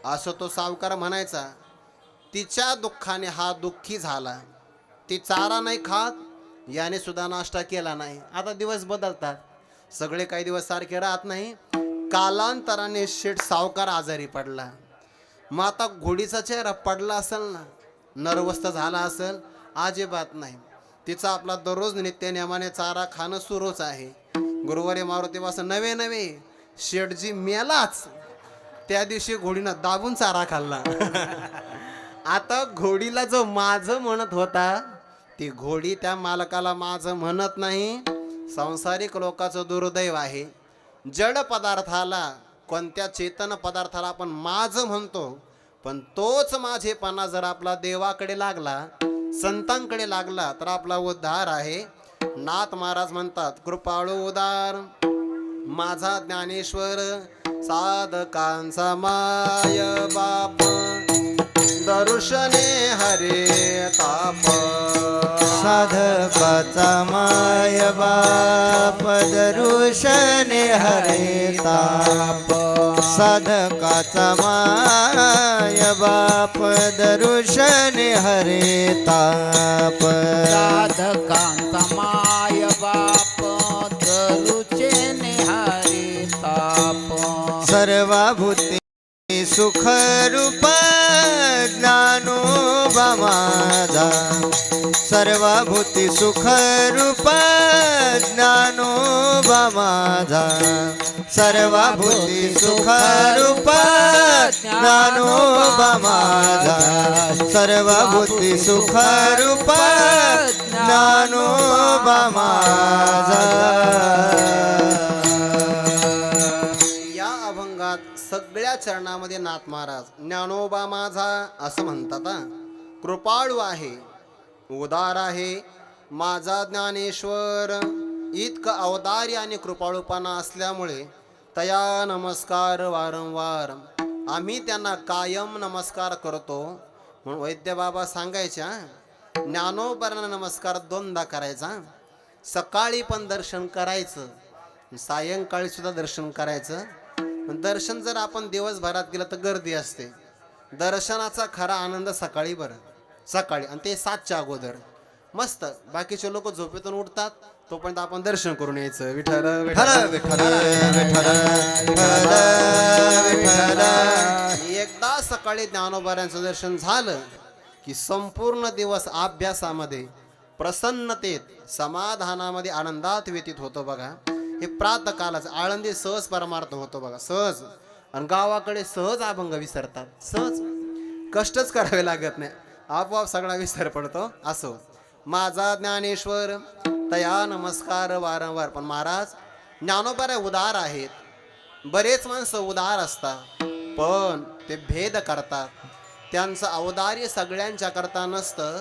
असं तो सावकार म्हणायचा. तिच्या दुःखाने हा दुःखी झाला. ती चारा नाही खात, याने सुद्धा नाश्ता केला नाही. आता दिवस बदलतात, सगळे काही दिवस सारखे राहत नाही. कालांतराने शेठ सावकार आजारी पडला. मग आता घोडीचा चेहरा पडला असेल ना, नर्वस झाला असेल, अजिबात नाही. तिचा आपला दररोज नित्यनेमाने चारा खाणं सुरूच आहे. गुरुवारी मारुतीपासून नवे नवे शेठजी मेलाच त्या दिवशी घोडीनं दाबून चारा खाल्ला. आता घोडीला जो माझं म्हणत होता, ती घोडी त्या मालकाला माझं म्हणत नाही. सांसारिक लोकांचं दुर्दैव आहे. जड पदार्थाला, कोणत्या चेतन पदार्थाला आपण माझं म्हणतो, पण तोच माझेपणा जर आपला देवाकडे लागला, संतांकडे लागला, तर आपला उद्धार आहे. नाथ महाराज म्हणतात, कृपाळू उदार माझा ज्ञानेश्वर, साधकांचा माय बाप, दर्शने हरे ताप. साधकाचा माय बाप, दर्शने हरे ताप. साधकाचा माय बाप, दर्शने हरे ताप. साधकांचा माय बाप, दरुचेने सर्वभूती सुखरूप ज्ञानोबा माझा सर्वभूती सुखरूप ज्ञानोबा माझा सर्वभूती सुखरूप ज्ञानोबा माझा सर्वभूती सुखरूप ज्ञानोबा माझा. या अभंगात सगळ्या चरणामध्ये नाथ महाराज ज्ञानोबा माझा असं म्हणतात हा. कृपाळू आहे, उदार आहे माझा ज्ञानेश्वर. इतकं अवदार्य आणि कृपाळूपणा असल्यामुळे तया नमस्कार वारंवार आम्ही त्यांना कायम नमस्कार करतो. म्हणून वैद्य बाबा सांगायच्या ज्ञानोबांना नमस्कार 2दा करायचा. सकाळी पण दर्शन करायचं, सायंकाळी सुद्धा दर्शन करायचं. दर्शन जर आपण दिवसभरात गेलं तर गर्दी असते. दर्शनाचा खरा आनंद सकाळी बरं, सकाळी, आणि ते 7च्या अगोदर मस्त. बाकीचे लोक झोपेतून उठतात तोपर्यंत आपण दर्शन करून यायचं. विठ्ठल विठ्ठल विठ्ठल विठ्ठल विठ्ठल. एकदा सकाळी ज्ञानोबाऱ्यांचं दर्शन झालं की संपूर्ण दिवस अभ्यासामध्ये, प्रसन्नतेत, समाधानामध्ये, आनंदात व्यतीत होतो बघा. हे प्रातःकालाच आळंदी सहज परमार्थ होतो बघा, सहज. आणि गावाकडे सहज अभंग विसरतात, सहज, कष्टच करावे लागत नाही, आपोआप सगळा विसर पडतो. असो माझा ज्ञानेश्वर तया नमस्कार वारंवार. पण महाराज ज्ञानोबा उदार आहेत. बरेच माणसं उदार असतात पण ते भेद करतात. त्यांचं औदार्य सगळ्यांच्या करता नसतं.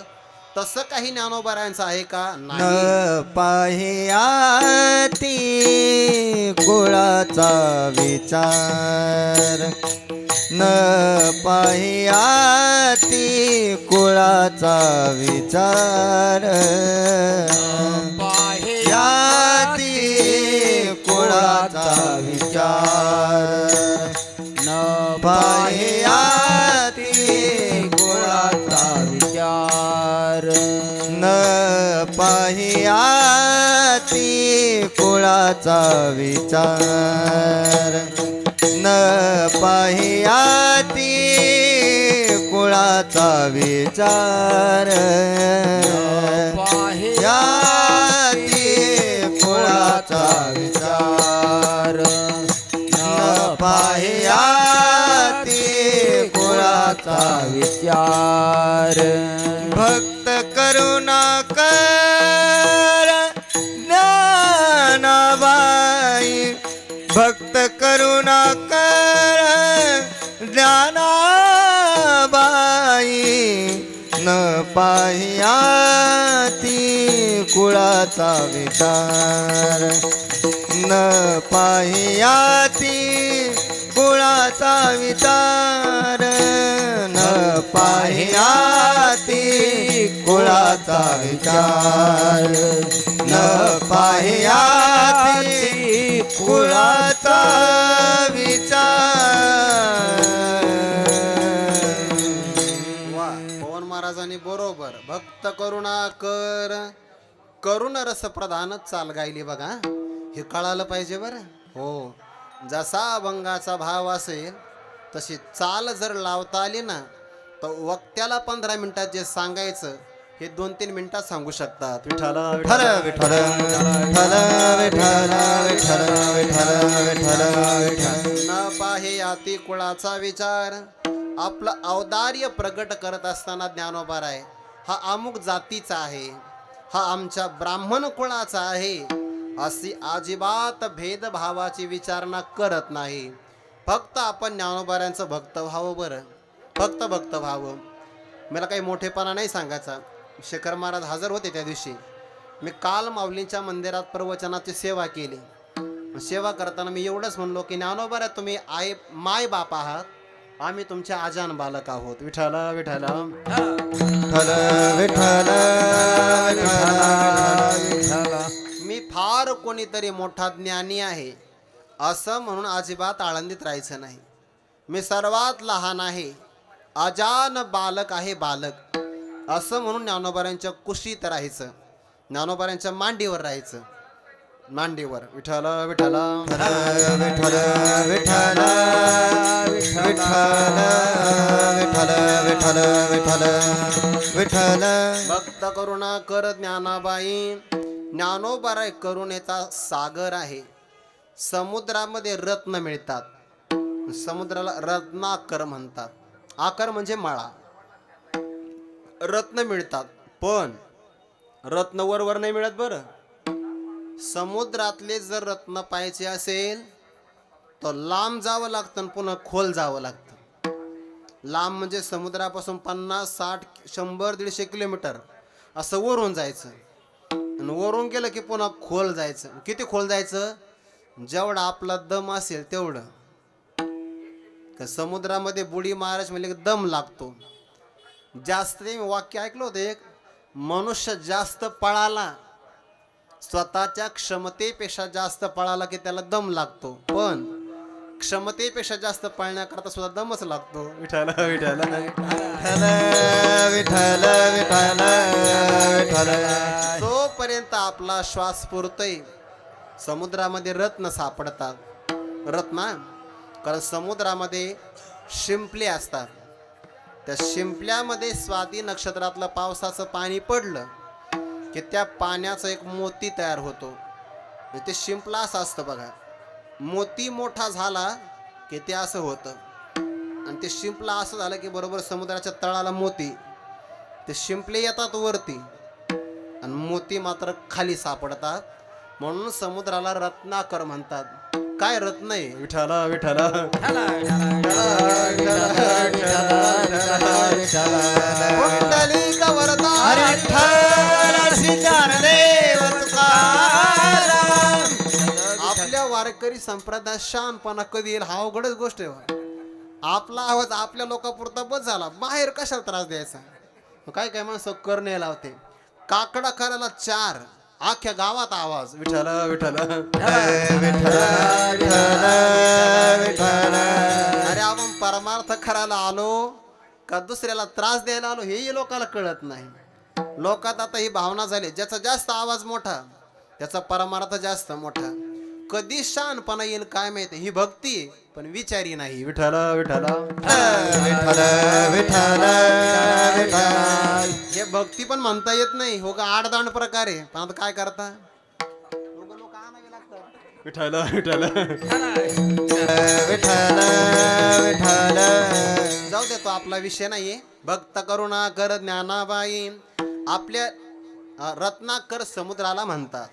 तसं काही ज्ञानोबारायांचं आहे का? नाही. न पाह्याती कुळाचा विचार न पाह्याती कुळाचा विचार पाह्याती कुळाचा विचार न पाह्याती कुळाचा विचार न पाह्याती कुळाचा विचार न पाह्याती कुळाचा विचार पाह्याती कुळाचा विचार न पाह्याती कुळाचा विचार भक्त करुणाकर ज्ञानाबाई भक्त करुणाकर ज्ञानाबाई न पाह्याती कुळाचा विचार न पाह्याती कुळाचा विचार न पाह्याती कुळाचा विचार न पाह्याती कुळाचा विचार. वा, पवन महाराजांनी बरोबर भक्त करुणाकर करुण रस प्रधानच चाल गायली बघा. हे कळालं पाहिजे बरं. हो, जसा अभंगाचा भाव असेल तशी चाल जर लावता आली ना तर वक्त्याला 15 मिनिटात जे सांगायचं हे 2-3 मिनिटात सांगू शकतात. विठ्ठल विठ्ठल विठ्ठल विठ्ठल विठ्ठल विठ्ठल विठ्ठल विठ्ठल विठ्ठल. न पाहे याती कुळाचा विचार. आपलं औदार्य प्रगट करत असताना ज्ञानोबाराय हा अमुक जातीचा आहे, हा आमच्या ब्राह्मण कुळाचा आहे अशी अजिबात भेदभावाची विचारणा करत नाही. फक्त आपण ज्ञानोबाऱ्यांचं भक्त व्हावं बरं, फक्त भक्त व्हावं. मला काही मोठेपणा नाही सांगायचा. शेखर महाराज हजर होते त्या दिवशी. मी काल माऊलींच्या मंदिरात प्रवचनाची सेवा केली. सेवा करताना मी एवढंच म्हणलो की ज्ञानोबाऱ्या तुम्ही माय बाप आहात, आम्ही तुमचे आजान बालक आहोत. विठ्ठल विठ्ठल विठ्ठल विठ्ठल विठ्ठल. मी फार कोणीतरी मोठा ज्ञानी आहे असं म्हणून अजिबात आळंदीत राहायचं नाही. मी सर्वात लहान आहे, अजान बालक आहे, बालक असं म्हणून ज्ञानोबाऱ्यांच्या कुशीत राहायचं, ज्ञानोबाऱ्यांच्या मांडीवर राहायचं. मांडीवर विठ्ठल विठ्ठल विठ्ठल विठ्ठल विठ्ठल विठ्ठल विठ्ठल विठ्ठल विठ्ठल भक्त करुणा कर ज्ञानाबाई. ज्ञानोबा करुणेचा सागर आहे. समुद्रामध्ये रत्न मिळतात. समुद्राला रत्नाकर म्हणतात. आकर म्हणजे माळा. रत्न मिळतात, पण रत्न वर नाही मिळत बरं. समुद्रातले जर रत्न पाहायचे असेल तर लांब जावं लागतं आणि पुन्हा खोल जावं लागतं. लांब म्हणजे समुद्रापासून 50, 60, 100, 150 किलोमीटर असं वरून जायचं. आणि वरून गेलं की पुन्हा खोल जायचं. किती खोल जायचं? जेवढा आपला दम असेल तेवढं. तर समुद्रामध्ये बुडी मारायची म्हणजे दम लागतो जास्त. ते मी वाक्य ऐकलं होतं एक. मनुष्य जास्त पळाला, स्वतःच्या क्षमतेपेक्षा जास्त पळाला की त्याला दम लागतो, पण क्षमतेपेक्षा जास्त पळण्याकरता सुद्धा दमच लागतो. विठ्ठल विठ्ठल विठ्ठल विठ्ठल विठ्ठल. जोपर्यंत आपला श्वास पुरतोय समुद्रामध्ये रत्न सापडतात. रत्न कारण समुद्रामध्ये शिंपले असतात. त्या शिंपल्यामध्ये स्वाती नक्षत्रातलं पावसाचं पाणी पडलं की त्या पाण्याचा एक मोती तयार होतो. ते शिंपला असं असतं बघा. मोती मोठा झाला की ते असं होतं. आणि ते शिंपला असं झालं की बरोबर समुद्राच्या तळाला मोती. ते शिंपले येतात वरती आणि मोती मात्र खाली सापडतात. म्हणून समुद्राला रत्नाकर म्हणतात. काय रत्न आहे? विठ्ठल विठ्ठल पुंडलिक वरदा आपल्या वारकरी संप्रदाय शहाणपणा कधी येईल हा अवघडच गोष्ट आहे. आपला आवाज आपल्या लोकांपुरता बस झाला, बाहेर कशाला त्रास द्यायचा. काय काय माणसं करणे लावते. काकडा करायला 4, अख्ख्या गावात आवाज विठ्ठल विठ्ठल. अरे आपण परमार्थ करायला आलो का दुसऱ्याला त्रास द्यायला आलो हेही लोकांना कळत नाही. लोकात आता ही भावना झाली, ज्याचा जास्त आवाज मोठा त्याचा परमार्थ जास्त मोठा. कधी शहाणपणा येईल काय माहिती. ही भक्ती पण विचारी नाही. विठ्ठल विठ्ठल विठ्ठल विठ्ठल विठ्ठल. हे भक्ती पण म्हणता येत नाही हो का. आडदांड प्रकार आहे. पण आता काय करता. विठ्ठल विठ्ठल विठ्ठल विठ्ठल. जाऊ देतो, आपला विषय नाहीये. भक्त करुणा कर ज्ञानाबाई. आपल्या रत्नाकर समुद्राला म्हणतात.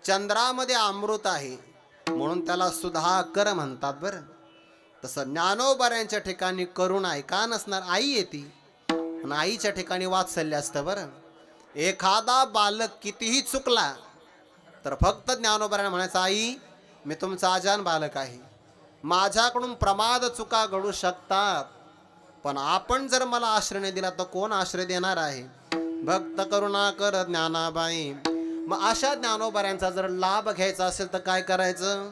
चंद्रामध्ये अमृत आहे म्हणून त्याला सुधाकर म्हणतात बरं. तसं ज्ञानोबऱ्यांच्या ठिकाणी करुणा आहे का नसणार. आई येते आणि आईच्या ठिकाणी वात्सल्य असतं बरं. एखादा बालक कितीही चुकला तर फक्त ज्ञानोबऱ्यांना म्हणायचं, आई मी तुमचा अजान बालक आहे, माझ्याकडून प्रमाद चुका घडू शकतात, पण आपण जर मला आश्रय नाही दिला तर कोण आश्रय देणार आहे. भक्त करुणा कर ज्ञानाबाई. मग अशा ज्ञानोबऱ्यांचा जर लाभ घ्यायचा असेल तर काय करायचं.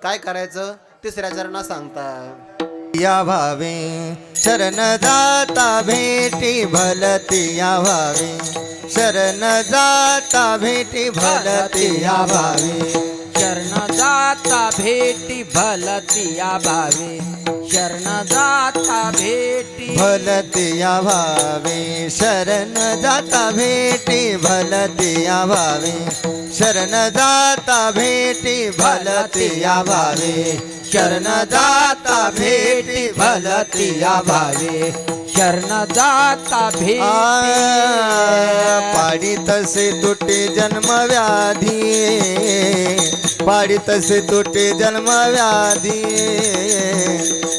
काय करायचं 3ऱ्या चरणात सांगतात. या भावे शरण जाता भेटी भलती या भावे. शरण जाता भेटी भलती या भावे. शरण जाता भेटी भलती या भावे. शरण जाता भेटी भलती या भावे. शरण जाता भेटी भलती या भावे. शरण जाता भेटी भलती या भावे. शरण जाता भेटी भलती या भावे. शरण जाता भेटी पाडी तसे तुटे जन्म व्याधी. पाडी तसे तुटे जन्म व्याधी.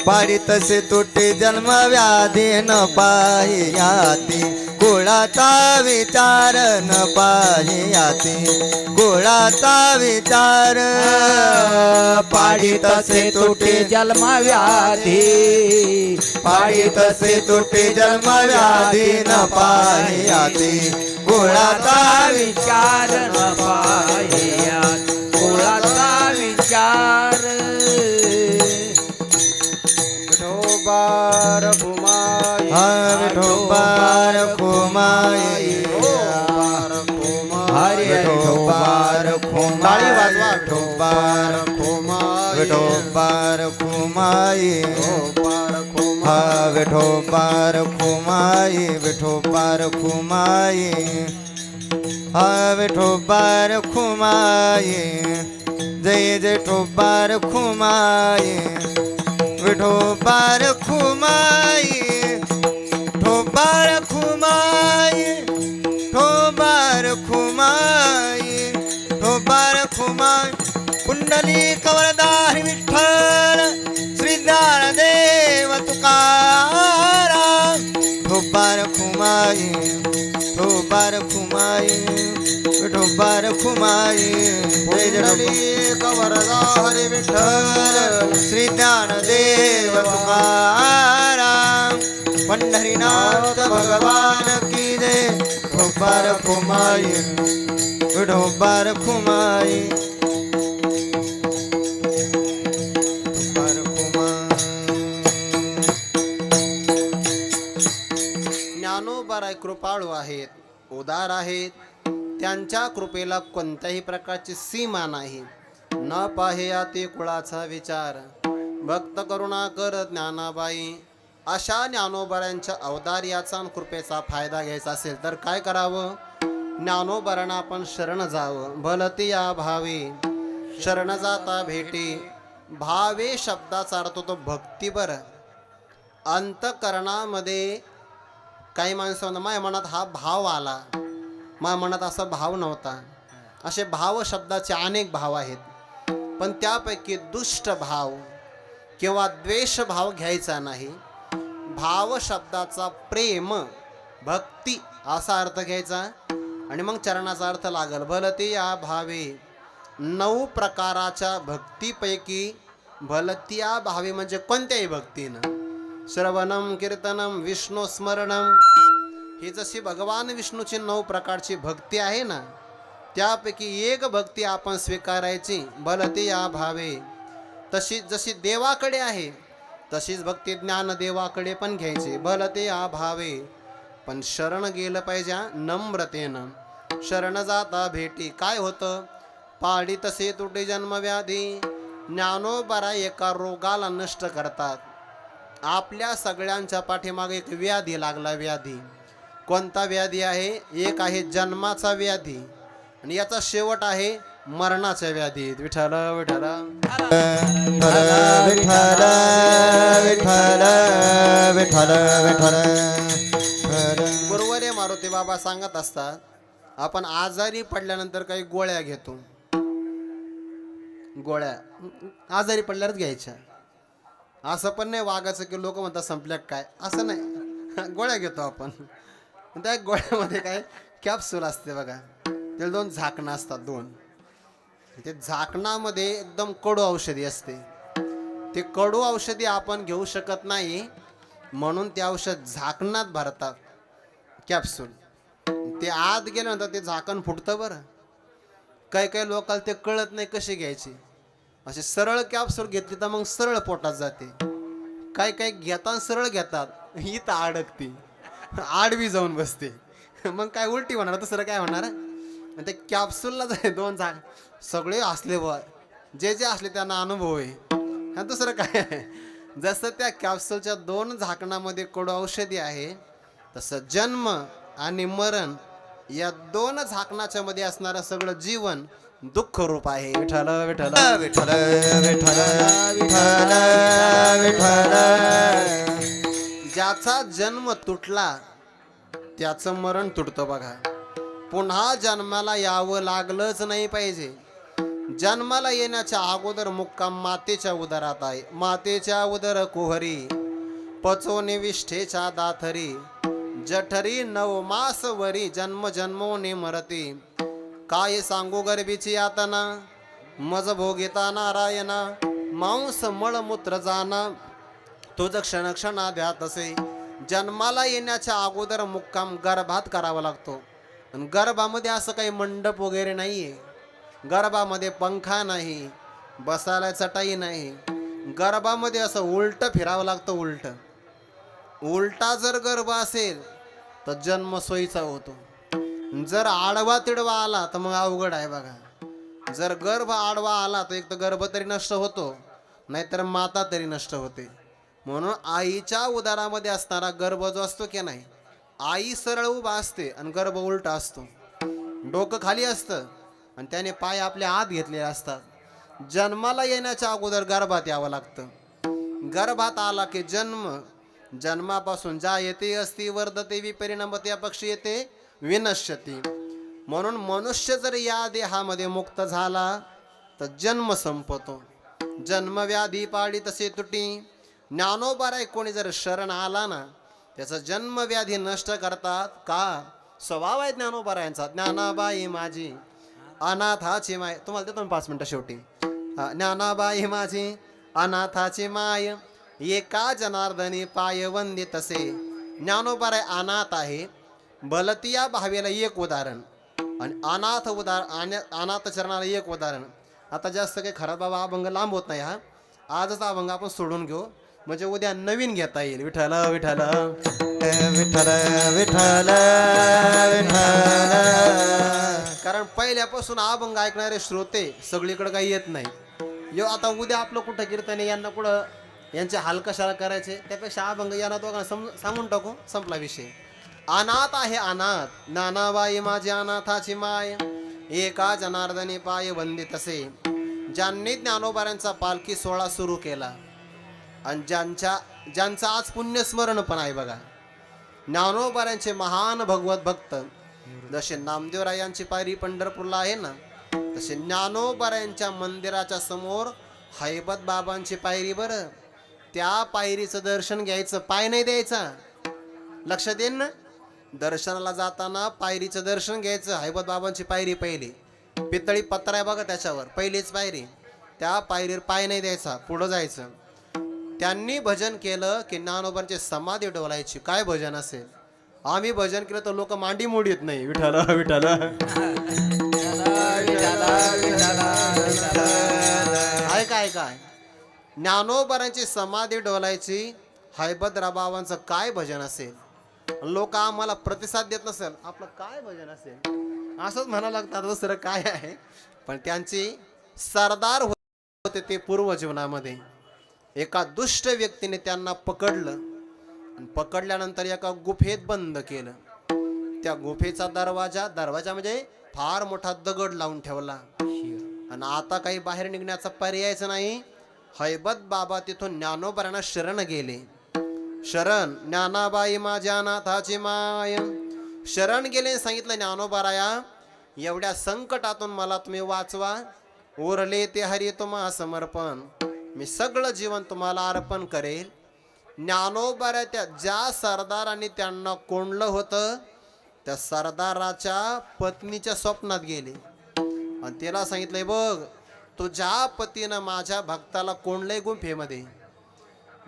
पाडी तसे तुटे जन्म व्याधी न पाहियाती. कुळाचा विचार न पाहियाती. कुळाचा विचार पाडी तसे तुटे जन्म व्याधी. पाडी तसे तुटे जन्म व्याधी न पाहियाती. कुळाचा विचार न पाहिया. कुळाचा विचार विठोबार भूमाई. विठोबार खुमाई. विठोबार भूमाई. विठोबार खुमाई. टाळी वाजवा. विठोबार खुमाई पार खोमा हा विठोबार खुमाई विठोबार खुमाई हा विठोबार खुमाई जय जय ठोबार खुमाई विठोबार खुमाई ठोबार खुमाई ठोबार खुमाई ठोबार खुमाई कुंडली कवरदार विठ्ठल श्री ज्ञानदेव तुकाराम ठोबार खुमाई ठोबार खुमाई विठोबार खुमाई जय जय कुंडली कवरदा हरी विठ्ठल श्री ज्ञानदेव तुकाराम पंढरीनाथ भगवान की जय ठोबार खुमाई विठोबार खुमाई ठोबार खुमाई ज्ञानोबाराय कृपाळू आहेत उदार आहेत त्यांच्या कृपेला कोणत्याही प्रकारची सीमा नाही न पाहे ते कुळाचा विचार भक्त करुणा कर ज्ञानाबाई अशा ज्ञानोबारांच्या अवदार्याचा आणि कृपेचा फायदा घ्यायचा असेल तर काय करावं ज्ञानोबारांना आपण शरण जावं भलती या भावे शरण जाता भेटी भावे शब्दाचा अर्थ होतो भक्ती बरं अंतकरणामध्ये काही माणसं म्हणतात माझ्या मनात हा भाव आला माझ्या मनात असा भाव नव्हता असे भाव शब्दाचे अनेक भाव आहेत पण त्यापैकी दुष्ट भाव किंवा द्वेष भाव घ्यायचा नाही भाव शब्दाचा प्रेम भक्ती असा अर्थ घ्यायचा आणि मग चरणाचा अर्थ लागल भलती या भावे 9 प्रकाराच्या भक्तीपैकी भलत्या भावे म्हणजे कोणत्याही भक्तीनं श्रवणम कीर्तनम विष्णू स्मरणम ही जशी भगवान विष्णूची 9 प्रकारची भक्ती आहे ना त्यापैकी एक भक्ती आपण स्वीकारायची भलती या भावे तशी जशी देवाकडे आहे तशीच भक्ती ज्ञानदेवाकडे पण घ्यायची भलते या भावे पण शरण गेलं पाहिजे नम्रतेनं शरण जाता भेटी काय होतं पाडी तसे तुटे जन्मव्याधी ज्ञानोबारा एका रोगाला नष्ट करतात आपल्या सगळ्यांच्या पाठीमागे एक व्याधी लागला व्याधी कोणता व्याधी आहे एक आहे जन्माचा व्याधी आणि याचा शेवट आहे मरणाच्या व्याधी विठ्ठल विठ्ठल विठ्ठल विठ्ठल विठ्ठल विठ्ठल गुरुवारी मारुती बाबा सांगत असतात आपण आजारी पडल्यानंतर काही गोळ्या घेतो गोळ्या आजारी पडल्यावरच घ्यायच्या असं पण नाही वागायचं की लोक म्हणतात संपल्या काय असं नाही गोळ्या घेतो आपण त्या गोळ्यामध्ये काय कॅप्सूल असते बघा त्याला 2 झाकणं असतात 2 ते झाकणामध्ये एकदम कडू औषधी असते ते कडू औषधी आपण घेऊ शकत नाही म्हणून ते औषध झाकणात भरतात कॅप्सूल ते आत गेल्यानंतर ते झाकण फुटतं बरं काही काही लोकांना ते कळत नाही कशी घ्यायची असे सरळ कॅप्सूल घेतली तर मग सरळ पोटात जाते काही काही घेताना सरळ घेतात ही तर अडकती आडवी जाऊन बसते मग काय उलटी होणार दुसरं काय होणार ते कॅप्सूलला जाय 2 झाक सगळे असले वर जे जे असले त्यांना अनुभव आहे हा दुसरं काय आहे जसं त्या कॅप्सूलच्या 2 झाकणामध्ये कडू औषधी आहे तसं जन्म आणि मरण या 2 झाकणाच्या मध्ये असणारं सगळं जीवन दुःख रूप आहे विठ्ठल विठ्ठल विठ्ठल विठ्ठल विठ्ठल विठ्ठल ज्याचा जन्म तुटला त्याचं मरण तुटतं बघा पुन्हा जन्माला यावं लागलंच नाही पाहिजे जन्माला येण्याच्या अगोदर मुक्काम मातेच्या उदरात आहे मातेच्या उदर कुहरी पचोने विष्ठेच्या दाथरी जठरी 9 मास वरी जन्म जन्मोने मरती काय सांगू गर्भीची यातना मज भोगिता नारायणा मांस मळमूत्र जाना तुझ क्षण क्षणा ध्यात असे जन्माला येण्याच्या अगोदर मुक्काम गर्भात करावा लागतो आणि गर्भामध्ये असं काही मंडप वगैरे नाहीये गर्भामध्ये पंखा नाही बसायला चटाई नाही गर्भामध्ये असं उलट फिरावं लागतं उलटा जर गर्भ असेल तर जन्म सोयीचा होतो जर आडवा तिडवा आला तर मग अवघड आहे बघा जर गर्भ आडवा आला तर एक तर गर्भ तरी नष्ट होतो नाहीतर माता तरी नष्ट होते. म्हणून आईच्या उदरामध्ये असणारा गर्भ जो असतो की नाही, आई सरळ उभा असते आणि गर्भ उलटा असतो. डोकं खाली असतं आणि त्याने पाय आपल्या आत घेतलेले असतात. जन्माला येण्याच्या अगोदर गर्भात यावं लागतं. गर्भात आला की जन्मापासून जा येते असती वर्धते विपरिणामते अपक्षी येते विनश्यती. म्हणून मनुष्य जर या देहामध्ये मुक्त झाला तर जन्म संपतो. जन्मव्याधी पाडी तसे तुटी. ज्ञानोबाराय कोणी जर शरण आला ना, त्याचा जन्मव्याधी नष्ट करतात. का स्वभाव आहे ज्ञानोबारायांचा. ज्ञानाबाई माझी अनाथाची माय. तुम्हाला देतो 5 मिनिटं शेवटी. ज्ञानाबाई माझी अनाथाची माय, एका जनार्दनी पाय वंदी तसे. ज्ञानोबाराय अनाथ आहे. बलतिया भावेला एक उदाहरण आणि अनाथ चरणाला एक उदाहरण. आता जास्त काही खराब बाबा अभंग लांब होत नाही. हा आजच अभंग आपण सोडून घेऊ म्हणजे उद्या नवीन घेता येईल. विठ्ठल विठ्ठल विठ्ठल विठ्ठल विठ्ठल. कारण पहिल्यापासून अभंग ऐकणारे श्रोते सगळीकडे काही येत नाही. यो आता उद्या आपलं कुठं कीर्तन आहे, यांना कुठं यांचे हाल कशाला करायचे, त्यापेक्षा अभंग यांना दोघांना सांगून टाकू, संपला विषय. अनाथ आहे अनाथ. ज्ञानाबाई माझी अनाथाची माय, एका जनार्दनी पाय वंदी तसे. ज्यांनी ज्ञानोबारांचा पालखी सोहळा सुरू केला आणि ज्यांचं आज पुण्यस्मरण पण आहे बघा. ज्ञानोबारांचे महान भगवत भक्त जसे नामदेवरायांची पायरी पंढरपूरला आहे ना, तसे ज्ञानोबारायांच्या मंदिराच्या समोर हैबत बाबांची पायरी. बरं, त्या पायरीचं दर्शन घ्यायचं, पाय नाही द्यायचा. लक्षात येईल ना, दर्शनाला जाताना पायरीचं दर्शन घ्यायचं. हैबत बाबांची पायरी पहिली, पितळी पत्रा आहे बघा त्याच्यावर, पहिलीच पायरी. त्या पायरीवर पाय नाही द्यायचा, पुढं जायचं. त्यांनी भजन केलं की ज्ञानोबांची समाधी डोलायची. काय भजन असेल. आम्ही भजन केलं तर लोक मांडी मोडीत नाही. विठ्ठल विठ्ठल. काय काय ज्ञानोबारांची समाधी डोलायची. हैबतराव बाबांचं काय भजन असेल. लोक आम्हाला प्रतिसाद देत नसेल, आपलं काय भजन असेल असंच म्हणावं लागतात, दुसरं काय आहे. पण त्यांची सरदार होते ते पूर्व जीवनामध्ये. एका दुष्ट व्यक्तीने त्यांना पकडलं आणि पकडल्यानंतर एका गुफेत बंद केलं. त्या गुफेचा दरवाजा म्हणजे फार मोठा दगड लावून ठेवला आणि आता काही बाहेर निघण्याचा पर्यायच नाही. हैबत बाबा तिथून ज्ञानोबारांना शरण गेले. शरण ज्ञानाबाई माझ्या अनाथाची माय. शरण गेले, सांगितलं ज्ञानोबाराया एवढ्या संकटातून मला तुम्ही वाचवा. उरले ते हरी तुम्हा समर्पण. मी सगळं जीवन तुम्हाला अर्पण करेल. ज्ञानोबारा ज्या सरदाराने त्यांना कोंडलं होतं त्या सरदाराच्या पत्नीच्या स्वप्नात गेले आणि त्याला सांगितलंय, बघ तुझ्या पतीनं माझ्या भक्ताला कोंडलंय गुंफेमध्ये.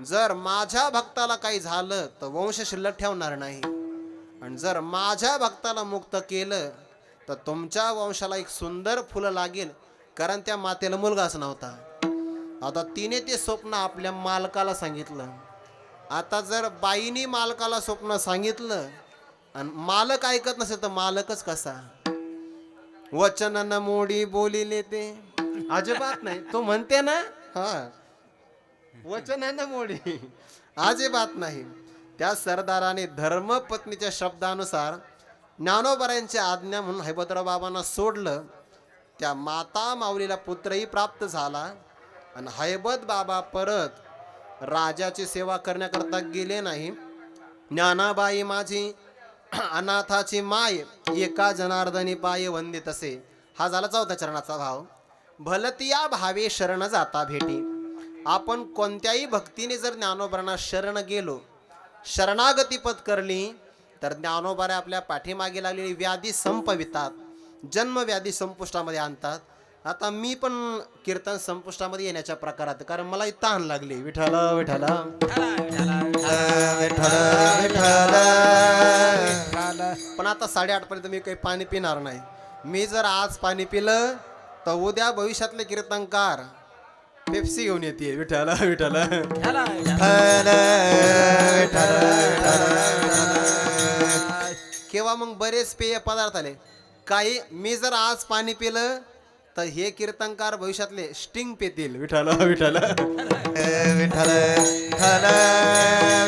जर माझ्या भक्ताला काही झालं तर वंश शिल्लक ठेवणार नाही आणि जर माझ्या भक्ताला मुक्त केलं तर तुमच्या वंशाला एक सुंदर फुलं लागेल. कारण त्या मातेला मुलगाच नव्हता. आता तिने ते स्वप्न आपल्या मालकाला सांगितलं. आता जर बाईनी मालकाला स्वप्न सांगितलं आणि मालक ऐकत नसेल तर मालकच कसा. वचन न मोडी बोलिले ते अजिबात नाही. तो म्हणते ना, हा वचन न मोडी अजिबात नाही. त्या सरदाराने धर्मपत्नीच्या शब्दानुसार ज्ञानोबारांची आज्ञा म्हणून हैबतराव बाबांना सोडलं. त्या माता माऊलीला पुत्रही प्राप्त झाला आणि हैबत बाबा परत राजाची सेवा करण्याकरता गेले नाही. ज्ञानाबाई माझी अनाथाची माय, एका जनार्दनी पाय वंदी तसे. हा झाला 4थ्या चरणाचा भाव. भलतिया भावे शरण जाता भेटी. आपण कोणत्याही भक्तीने जर ज्ञानोबारांना शरण गेलो, शरणागती पत्करली तर ज्ञानोबारा आपल्या पाठीमागे लागलेली व्याधी संपवितात, जन्मव्याधी संपुष्टामध्ये आणतात. आता मी पण कीर्तन संपुष्टामध्ये येण्याच्या प्रकारात, कारण मला ताण लागली. विठ्ठल विठ्ठल पण आता 8:30 पर्यंत मी काही पाणी पिणार नाही. मी जर आज पाणी पिलं तर उद्या भविष्यातले कीर्तनकार पेप्सी घेऊन येतील. विठ्ठल विठ्ठल. केव्हा मग बरेच पेय पदार्थ आले. काही मी जर आज पाणी पिलं तर हे कीर्तनकार भविष्यातले स्टिंग पेतील विठाला विठाला विठ्ठल विठ्ठल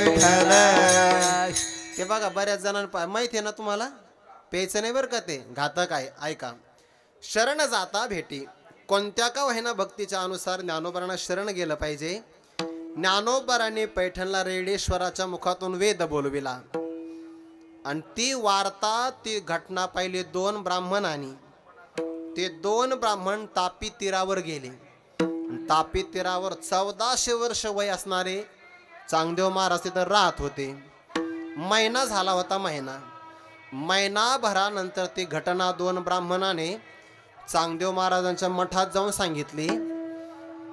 विठ्ठल ते बघा बऱ्याच जणांना माहिती आहे ना तुम्हाला प्यायचं नाही बरं का ते घातक आहे ऐका शरण जाता भेटी कोणत्या का होईना भक्तीच्या अनुसार ज्ञानोबरांना शरण गेलं पाहिजे ज्ञानोबरांनी पैठणला रेडेश्वराच्या मुखातून वेद बोलविला आणि ती वार्ता ती घटना पाहिली 2 ब्राह्मणांनी ते 2 ब्राह्मण तापी तीरावर गेले तापी तीरावर 1400 वर्ष वय असणारे चांगदेव महाराज तिथं राहत होते महिना झाला होता महिनाभरानंतर ती घटना 2 ब्राह्मणाने चांगदेव महाराजांच्या मठात जाऊन सांगितली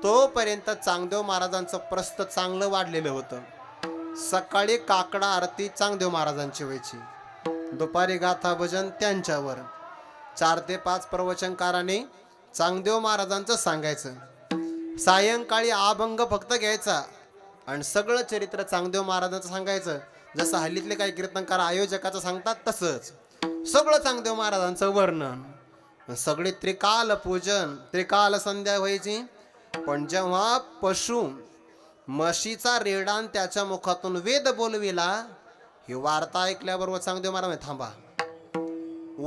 तोपर्यंत चांगदेव महाराजांचं प्रस्त चांगलं वाढलेलं होतं सकाळी काकडा आरती चांगदेव महाराजांची व्हायची दुपारी गाथा भजन त्यांच्यावर 4 ते 5 प्रवचनकाराने चांगदेव महाराजांचं सांगायचं सायंकाळी अभंग फक्त घ्यायचा आणि सगळं चरित्र चांगदेव महाराजांचं सांगायचं जसं हल्लीतले काही कीर्तनकार आयोजकाचं सांगतात तसंच सगळं चांगदेव महाराजांचं वर्णन सगळे त्रिकाल पूजन त्रिकाल संध्या व्हायची पण जेव्हा पशु म्हशीचा रेडान त्याच्या मुखातून वेद बोलविला ही वार्ता ऐकल्याबरोबर चांगदेव महाराज म्हणे, थांबा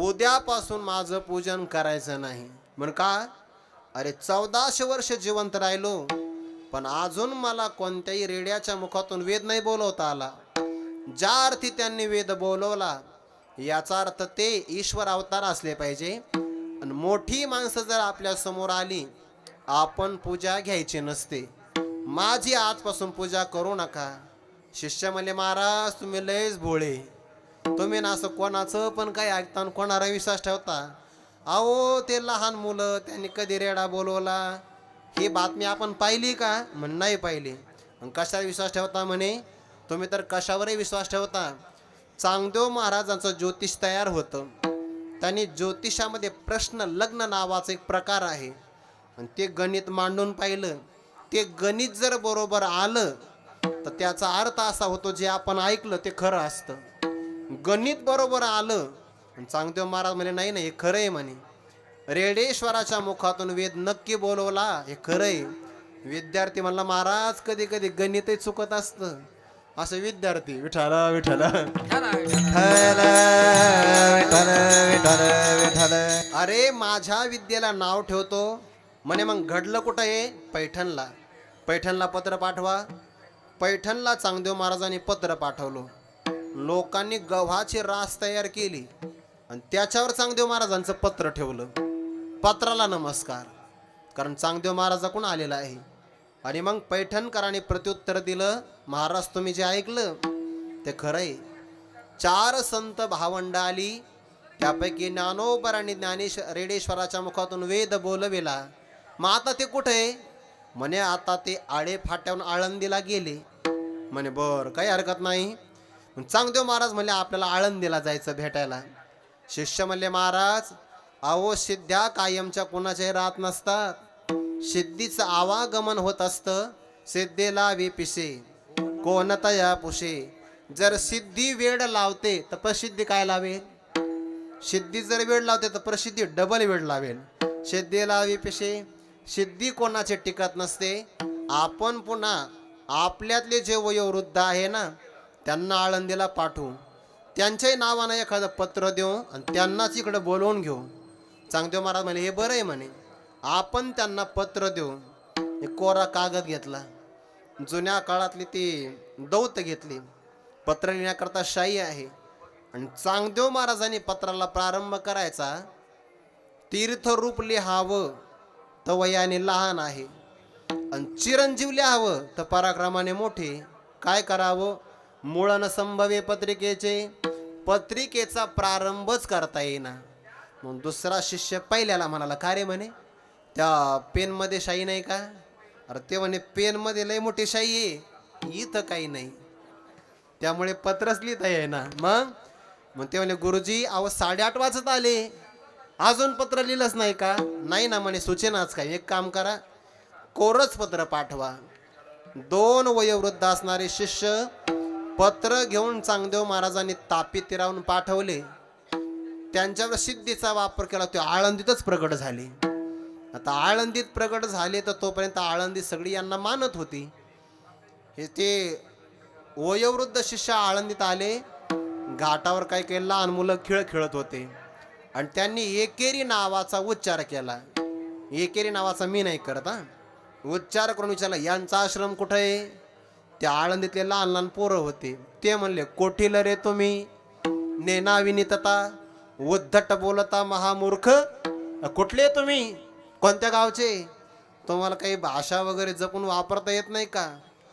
उद्यापासून माझं पूजन करायचं नाही म्हण का अरे 1400 वर्ष जिवंत राहिलो पण अजून मला कोणत्याही रेड्याच्या मुखातून वेद नाही बोलवता आला ज्या अर्थी त्यांनी वेद बोलवला याचा अर्थ ते ईश्वर अवतार असले पाहिजे आणि मोठी माणसं जर आपल्या समोर आली आपण पूजा घ्यायची नसते माझी आजपासून पूजा करू नका शिष्य म्हणले महाराज तुम्ही लयच भोळे तुम्ही ना असं कोणाचं पण काही ऐकता कोणाला विश्वास ठेवता अहो ते लहान मुलं त्यांनी कधी रेडा बोलवला ही बातमी आपण पाहिली का म्हण नाही पाहिली मग कशावर विश्वास ठेवता म्हणे तुम्ही तर कशावरही विश्वास ठेवता चांगदेव महाराजांचं ज्योतिष तयार होतं त्यांनी ज्योतिषामध्ये प्रश्न लग्न नावाचा एक प्रकार आहे आणि ते गणित मांडून पाहिलं ते गणित जर बरोबर आलं तर त्याचा अर्थ असा होतो जे आपण ऐकलं ते खरं असतं गणित बरोबर आलं आणि चांगदेव महाराज म्हणे नाही नाही हे खरं आहे म्हणे रेडेश्वराच्या मुखातून वेद नक्की बोलवला हे खरं आहे विद्यार्थी म्हणला महाराज कधी कधी गणितही चुकत असतं असं विद्यार्थी विठाला विठाला विठ्ठल विठ्ठल विठ्ठल विठ्ठल अरे माझ्या विद्येला नाव ठेवतो म्हणे मग घडलं कुठं आहे पैठणला पत्र पाठवा पैठणला चांगदेव महाराजांनी पत्र पाठवलं लोकांनी गव्हाची रास तयार केली आणि त्याच्यावर चांगदेव महाराजांचं पत्र ठेवलं पत्राला नमस्कार कारण चांगदेव महाराजाकडून आलेला आहे आणि मग पैठणकरांनी प्रत्युत्तर दिलं महाराज तुम्ही जे ऐकलं ते खरं आहे 4 संत भावंड आली त्यापैकी ज्ञानोबरांनी रेडेश्वराच्या मुखातून वेद बोलविला मग आता ते कुठे आहे म्हणे आता ते आळे फाट्याहून आळंदीला गेले म्हणे बर काही हरकत नाही चांगदेव महाराज म्हणले आपल्याला आळंदीला जायचं भेटायला शिष्य म्हणले महाराज अहो सिद्ध्या कायमच्या कोणाच्याही राहत नसतात सिद्धीचं आवागमन होत असतं सिद्धेला विपिसे कोणतया पुषे जर सिद्धी वेळ लावते तर प्रसिद्धी काय लावेल सिद्धी जर वेळ लावते तर प्रसिद्धी डबल वेळ लावेल सिद्धेला विपिसे सिद्धी कोणाचे टिकत नसते आपण पुन्हा आपल्यातले जे वयोवृद्ध आहे ना त्यांना आळंदीला पाठवू त्यांच्याही नावानं एखादं पत्र देऊ आणि त्यांनाच इकडं बोलवून घेऊ चांगदेव महाराज म्हणे हे बरं आहे म्हणे आपण त्यांना पत्र देऊ एक कोरा कागद घेतला जुन्या काळातली ती दौत घेतली पत्र लिहिण्याकरता शाई आहे आणि चांगदेव महाराजांनी पत्राला प्रारंभ करायचा तीर्थरूप लिहावं तर वयाने लहान आहे आणि चिरंजीव लिहावं तर पराक्रमाने मोठे काय करावं मूळन संभवे पत्रिकेचा प्रारंभच करता येईना मग दुसरा शिष्य पहिल्याला म्हणाला का रे म्हणे त्या पेनमध्ये शाई नाही का अरे ते म्हणे पेनमध्ये लय मोठी शाई आहे इथं काही नाही त्यामुळे पत्रच लिहिता येईना मग ते म्हणे गुरुजी अहो 8:30 वाजत आले अजून पत्र लिहिलंच नाही का नाही ना म्हणे सूचनाच काय एक काम करा कोरच पत्र पाठवा 2 वयोवृद्ध असणारे शिष्य पत्र घेऊन चांगदेव महाराजांनी तापी तीरावरून पाठवले त्यांच्यावर सिद्धीचा वापर केला ते आळंदीतच प्रगट झाले आता आळंदीत प्रगट झाले तर तोपर्यंत आळंदी सगळी यांना मानत होती. हे ते वयोवृद्ध शिष्य आळंदीत आले. घाटावर काही काही लहान मुलं खेळ खेळत होते आणि त्यांनी एकेरी नावाचा उच्चार केला. एकेरी नावाचा मी नाही करत हा. उच्चार करून विचारला, यांचा आश्रम कुठं आहे? ते आळंदीतले लहान लहान पोरं होते. ते म्हणले, कोठील रे तुम्ही, नेना विनितता, उद्धट बोलता महामूर्ख. कुठले तुम्ही, कोणत्या गावचे? तुम्हाला काही भाषा वगैरे जपून वापरता येत नाही का?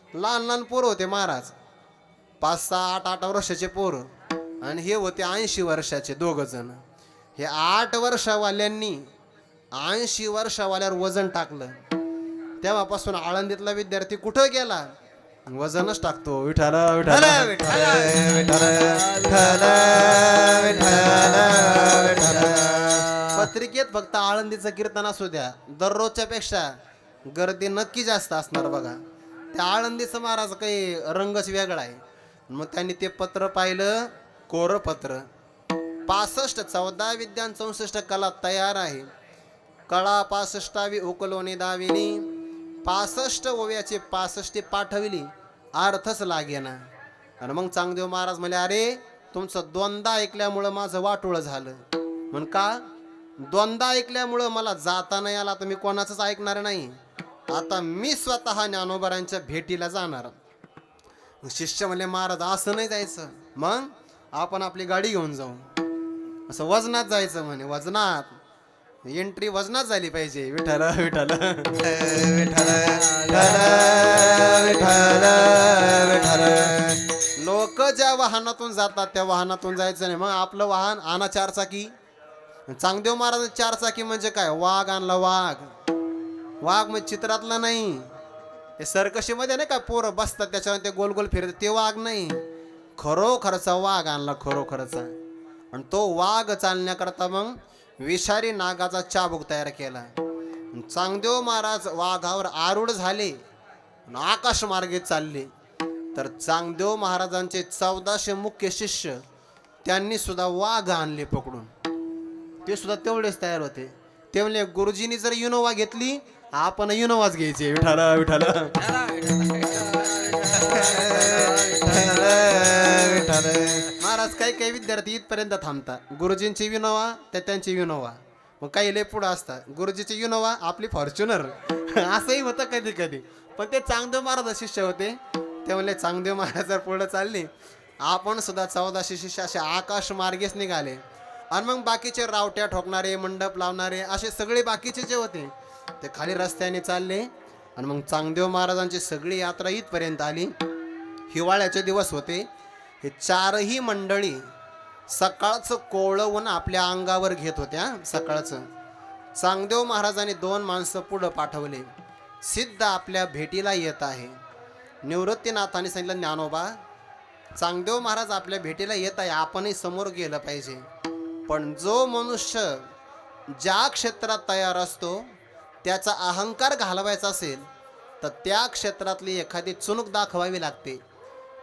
लहान लहान पोरं होते महाराज, 5, 6, 8, 8 वर्षाचे पोरं. आणि हे होते 80 वर्षाचे दोघ जण. हे 8 वर्षावाल्यांनी 80 वर्षावाल्यावर वजन टाकलं. तेव्हापासून आळंदीतला विद्यार्थी कुठं गेला, वजनच टाकतो. विठाल विठाल विठ्ठल विठ्ठल विठ्ठल विठ्ठल. पत्रिकेत फक्त आळंदीचं कीर्तन असू द्या, दररोजच्या पेक्षा गर्दी नक्की जास्त असणार बघा. त्या आळंदीचं महाराज काही रंगच वेगळा आहे. मग त्यांनी ते पत्र पाहिलं, कोरं पत्र. 65 14 विद्यान 64 कला तयार आहे. कळा 65वी उकलोनी दाविनी, 65 ओव्याचे 65 पाठविली, अर्थच लागेना. आणि मग चांगदेव महाराज म्हणले, अरे तुमचं दोनदा ऐकल्यामुळं माझं वाटोळं झालं. म्हण का? दोनदा ऐकल्यामुळं मला जाता नाही आला, तर मी कोणाचंच ऐकणार नाही. आता मी स्वतः ज्ञानोबारांच्या भेटीला जाणार. शिष्य म्हणले, महाराज असं नाही जायचं. मग आपण आपली गाडी घेऊन जाऊ. असं वजनात जायचं म्हणे. वजनात एंट्री वजनात झाली पाहिजे. विठाल विठाल विठ्ठल विठ्ठल विठ्ठल. लोक ज्या वाहनातून जातात त्या वाहनातून जायचं नाही. मग आपलं वाहन आणा 4 चाकी. चांगदेव महाराज 4 चाकी म्हणजे काय? वाघ आणला. वाघ वाघ म्हणजे चित्रातला नाही. हे सर्कशीमध्ये नाही का पोरं बसतात त्याच्यावर ते गोल गोल फिरतात, ते वाघ नाही. खरोखरचा वाघ आणला, खरोखरचा. आणि तो वाघ चालण्याकरता मग विषारी नागाचा चाबूक तयार केला. चांगदेव महाराज वाघावर आरूढ झाले, आकाश मार्गे चालले. तर चांगदेव महाराजांचे 1400 मुख्य शिष्य त्यांनी सुद्धा वाघ आणले पकडून. ते सुद्धा तेवढेच तयार होते. ते म्हणले, गुरुजींनी जर युनोवा घेतली, आपण युनोवाच घ्यायचे. विठाल विठाल. महाराज काही काही विद्यार्थी इथपर्यंत थांबतात. गुरुजींची विनोवा त्या त्यांची विनोवा. मग काही लय पुढं असतात. गुरुजीची विनोवा आपली फॉर्च्युनर. असंही होतं कधी कधी. पण ते चांगदेव महाराज शिष्य होते. ते म्हणले, चांगदेव महाराज जर पुढं चालले, आपण सुद्धा 1400 शिष्य असे आकाश मार्गेच निघाले. आणि मग बाकीचे रावट्या ठोकणारे, मंडप लावणारे, असे सगळे बाकीचे जे होते ते खाली रस्त्याने चालले. आणि मग चांगदेव महाराजांची सगळी यात्रा इथपर्यंत आली. हिवाळ्याचे दिवस होते. हे 4ही मंडळी सकाळचं कोवळवून आपल्या अंगावर घेत होत्या. सकाळचं चांगदेव महाराजांनी 2 माणसं पुढं पाठवले. सिद्ध आपल्या भेटीला येत आहे. निवृत्तीनाथांनी सांगितलं, ज्ञानोबा चांगदेव महाराज आपल्या भेटीला येत आहे, आपणही समोर गेलं पाहिजे. पण जो मनुष्य ज्या क्षेत्रात तयार असतो त्याचा अहंकार घालवायचा असेल तर त्या क्षेत्रातली एखादी चुणूक दाखवावी लागते.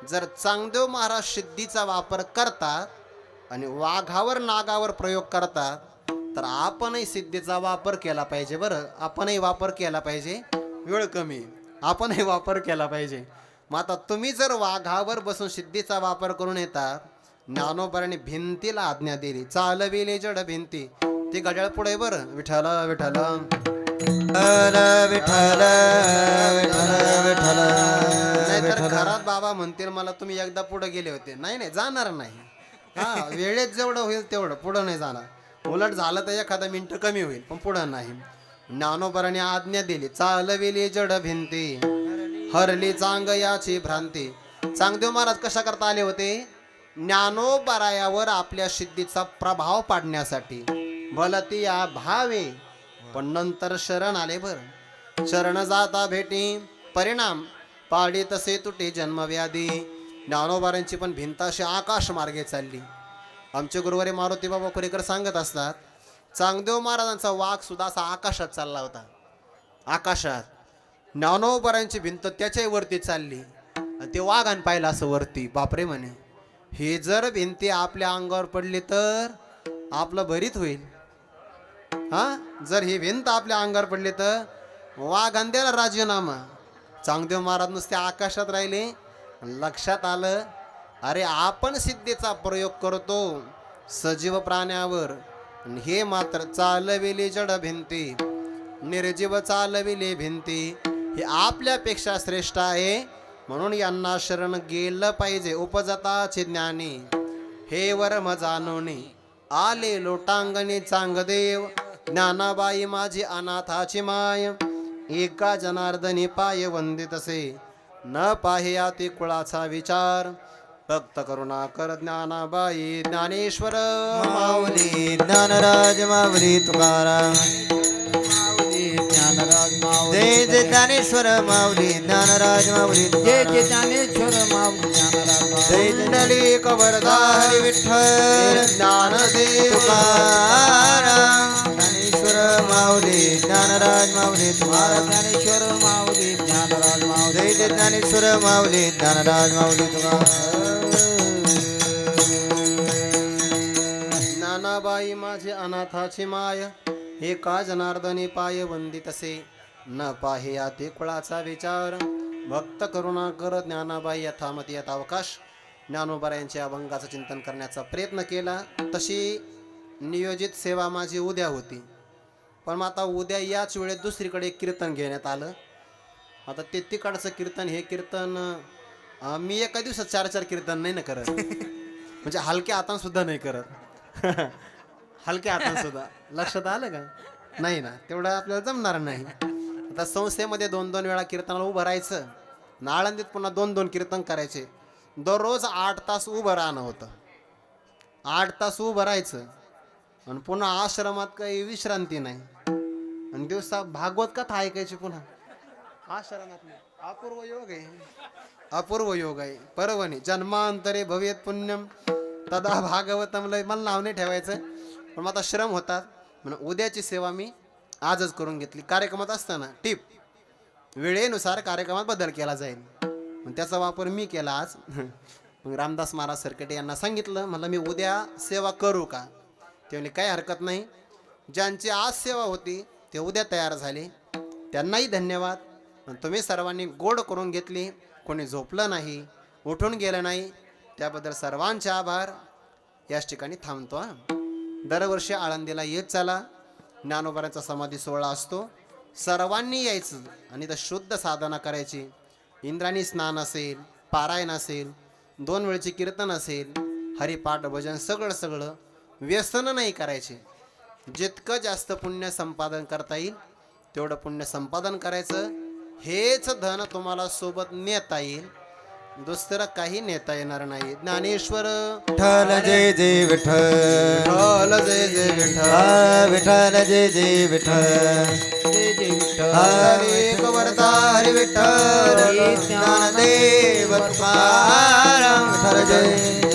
जर चांगदेव महाराज सिद्धीचा वापर करतात आणि वाघावर नागावर प्रयोग करतात तर आपणही सिद्धीचा वापर केला पाहिजे. बरं, आपणही वापर केला पाहिजे. वेळ कमी, आपणही वापर केला पाहिजे. मग आता तुम्ही जर वाघावर बसून सिद्धीचा वापर करून येतात, ज्ञानोबारांनी भिंतीला आज्ञा दिली, चालविले जड भिंती. ती घड्याळ पुढे. बरं, विठाल विठाल विठ्ठल विठ्ठल विठ्ठल. नाहीतर घरात बाबा म्हणतील मला, तुम्ही एकदा पुढे गेले होते. नाही नाही, जाणार नाही. हा, वेळेत जेवढं होईल तेवढं, पुढं नाही जाणार. उलट झालं तर एखादा मिनिट कमी होईल, पण पुढं नाही. ज्ञानोबारांनी आज्ञा दिली, चालविली जड भिंती, हरली चांग याची भ्रांती. चांगदेव महाराज कशा करता आले होते? ज्ञानोबारायावर आपल्या सिद्धीचा प्रभाव पाडण्यासाठी. भलती या भावे, पण नंतर शरण आले. बरं, शरण जाता भेटी परिणाम, पाडी तसे तुटे जन्मव्याधी. ज्ञानोबारांची पण भिंत अशी आकाश मार्गे चालली. आमचे गुरुवारी मारुती बाबा कुरेकर सांगत असतात, चांगदेव महाराजांचा वाघ सुद्धा असा आकाशात चालला होता. आकाशात ज्ञानोबारांची भिंत त्याच्यावरती चालली आणि ते वाघान पाहिलं असं वरती. बापरे म्हणे, हे जर भिंती आपल्या अंगावर पडली तर आपलं भरीत होईल. हा जर ही भिंत आपल्या अंगावर पडली तर वाघांद्याला राजीनामा. चांगदेव महाराज नुसते आकाशात राहिले. लक्षात आलं अरे आपण सिद्धीचा प्रयोग करतो सजीव प्राण्यावर आणि हे मात्र चालविली जड भिंती, निर्जीव चालविले भिंती, हे आपल्यापेक्षा श्रेष्ठ आहे. म्हणून यांना शरण गेलं पाहिजे. उपजताचे ज्ञानी हे वर्म जाणोनी, आले लोटांगणी चांगदेव, ज्ञानाबाई माझी अनाथाची माय. एका जनार्दनी पाय वंदितसे, न पाहिया ती कुळाचा विचार. भक्त करुणा कर ज्ञानाबाई, ज्ञानेश्वर माऊली ज्ञानराज माऊली तुकाराम. ज्ञानराज माऊली जय जय ज्ञानेश्वर माऊली ज्ञानराज माऊली जय जय ज्ञानेश्वर माऊली ज्ञानराज माऊली. जय कुंडली कबरदारी विठ्ठल ज्ञानदेव तुकाराम. ज्ञानेश्वर माऊली ज्ञानराज माऊली तुकाराम. ज्ञानेश्वर माऊली ज्ञानराज माऊली. जय जय ज्ञानेश्वर माऊली ज्ञानराज माऊली तुकाराम. ज्ञानाबाई माझी अनाथाची माय, एका जनार्दनी पाय वंदितसे, न पाहिया ते कुळाचा विचार. भक्त करुणा कर ज्ञानाबाई यथामती यथावकाश ज्ञानोबरायांच्या अभंगाचं चिंतन करण्याचा प्रयत्न केला. तशी नियोजित सेवा माझी उद्या होती, पण मग आता उद्या याच वेळेत दुसरीकडे कीर्तन घेण्यात आलं. आता ते तिकडचं कीर्तन हे कीर्तन मी एका दिवसात 4-4 कीर्तन नाही ना करत. म्हणजे हलक्या हातान सुद्धा नाही करत. हलक्या हातान सुद्धा. लक्षात आलं का? नाही ना, तेवढं आपल्याला जमणार नाही. आता संस्थेमध्ये 2-2 वेळा कीर्तनाला उभं राहायचं, आळंदीत पुन्हा 2-2 कीर्तन करायचे. दररोज 8 तास उभं राहणं होतं. 8 तास उभं राहायचं आणि पुन्हा आश्रमात काही विश्रांती नाही. आणि दिवसा भागवत कथा ऐकायची पुन्हा आश्रमात. अपूर्व योग आहे, अपूर्व योग आहे. पर्वणी जन्मांतरे भवेत पुण्यम तदा भागवतम लय. मला नाव नाही ठेवायचं, पण मग आता श्रम होतात म्हणून उद्याची सेवा मी आजच करून घेतली. कार्यक्रमात असताना टिप वेळेनुसार कार्यक्रमात बदल केला जाईल, मग त्याचा वापर मी केला आज. मग रामदास महाराज सरकटे यांना सांगितलं, मला मी उद्या सेवा करू का? ते म्हणजे काही हरकत नाही. ज्यांची आज सेवा होती ते उद्या तयार झाले, त्यांनाही धन्यवाद. तुम्ही सर्वांनी गोड करून घेतली, कोणी झोपलं नाही, उठून गेलं नाही, त्याबद्दल सर्वांचे आभार. याच ठिकाणी थांबतो. दरवर्षी आळंदीला येत चला. ज्ञानोबारांचा समाधी सोहळा असतो, सर्वांनी यायचं आणि तर शुद्ध साधना करायची. इंद्राणी स्नान असेल, पारायण असेल, 2 वेळचे कीर्तन असेल, हरिपाठ भजन सगळं व्यसन नाही करायचे. जितकं जास्त पुण्य संपादन करता येईल तेवढं पुण्य संपादन करायचं. हेच धन तुम्हाला सोबत नेता येईल, दुसरं काही नेता येणार नाही. ज्ञानेश्वर विठ्ठल जय जय विठ्ठल. विठ्ठल जय जय विठ्ठल. विठ्ठल जय जय विठ्ठल. जय जय विठ्ठल. हरे कवरदारी विठ्ठल. ज्ञानदेव तुकाराम. विठ्ठल जय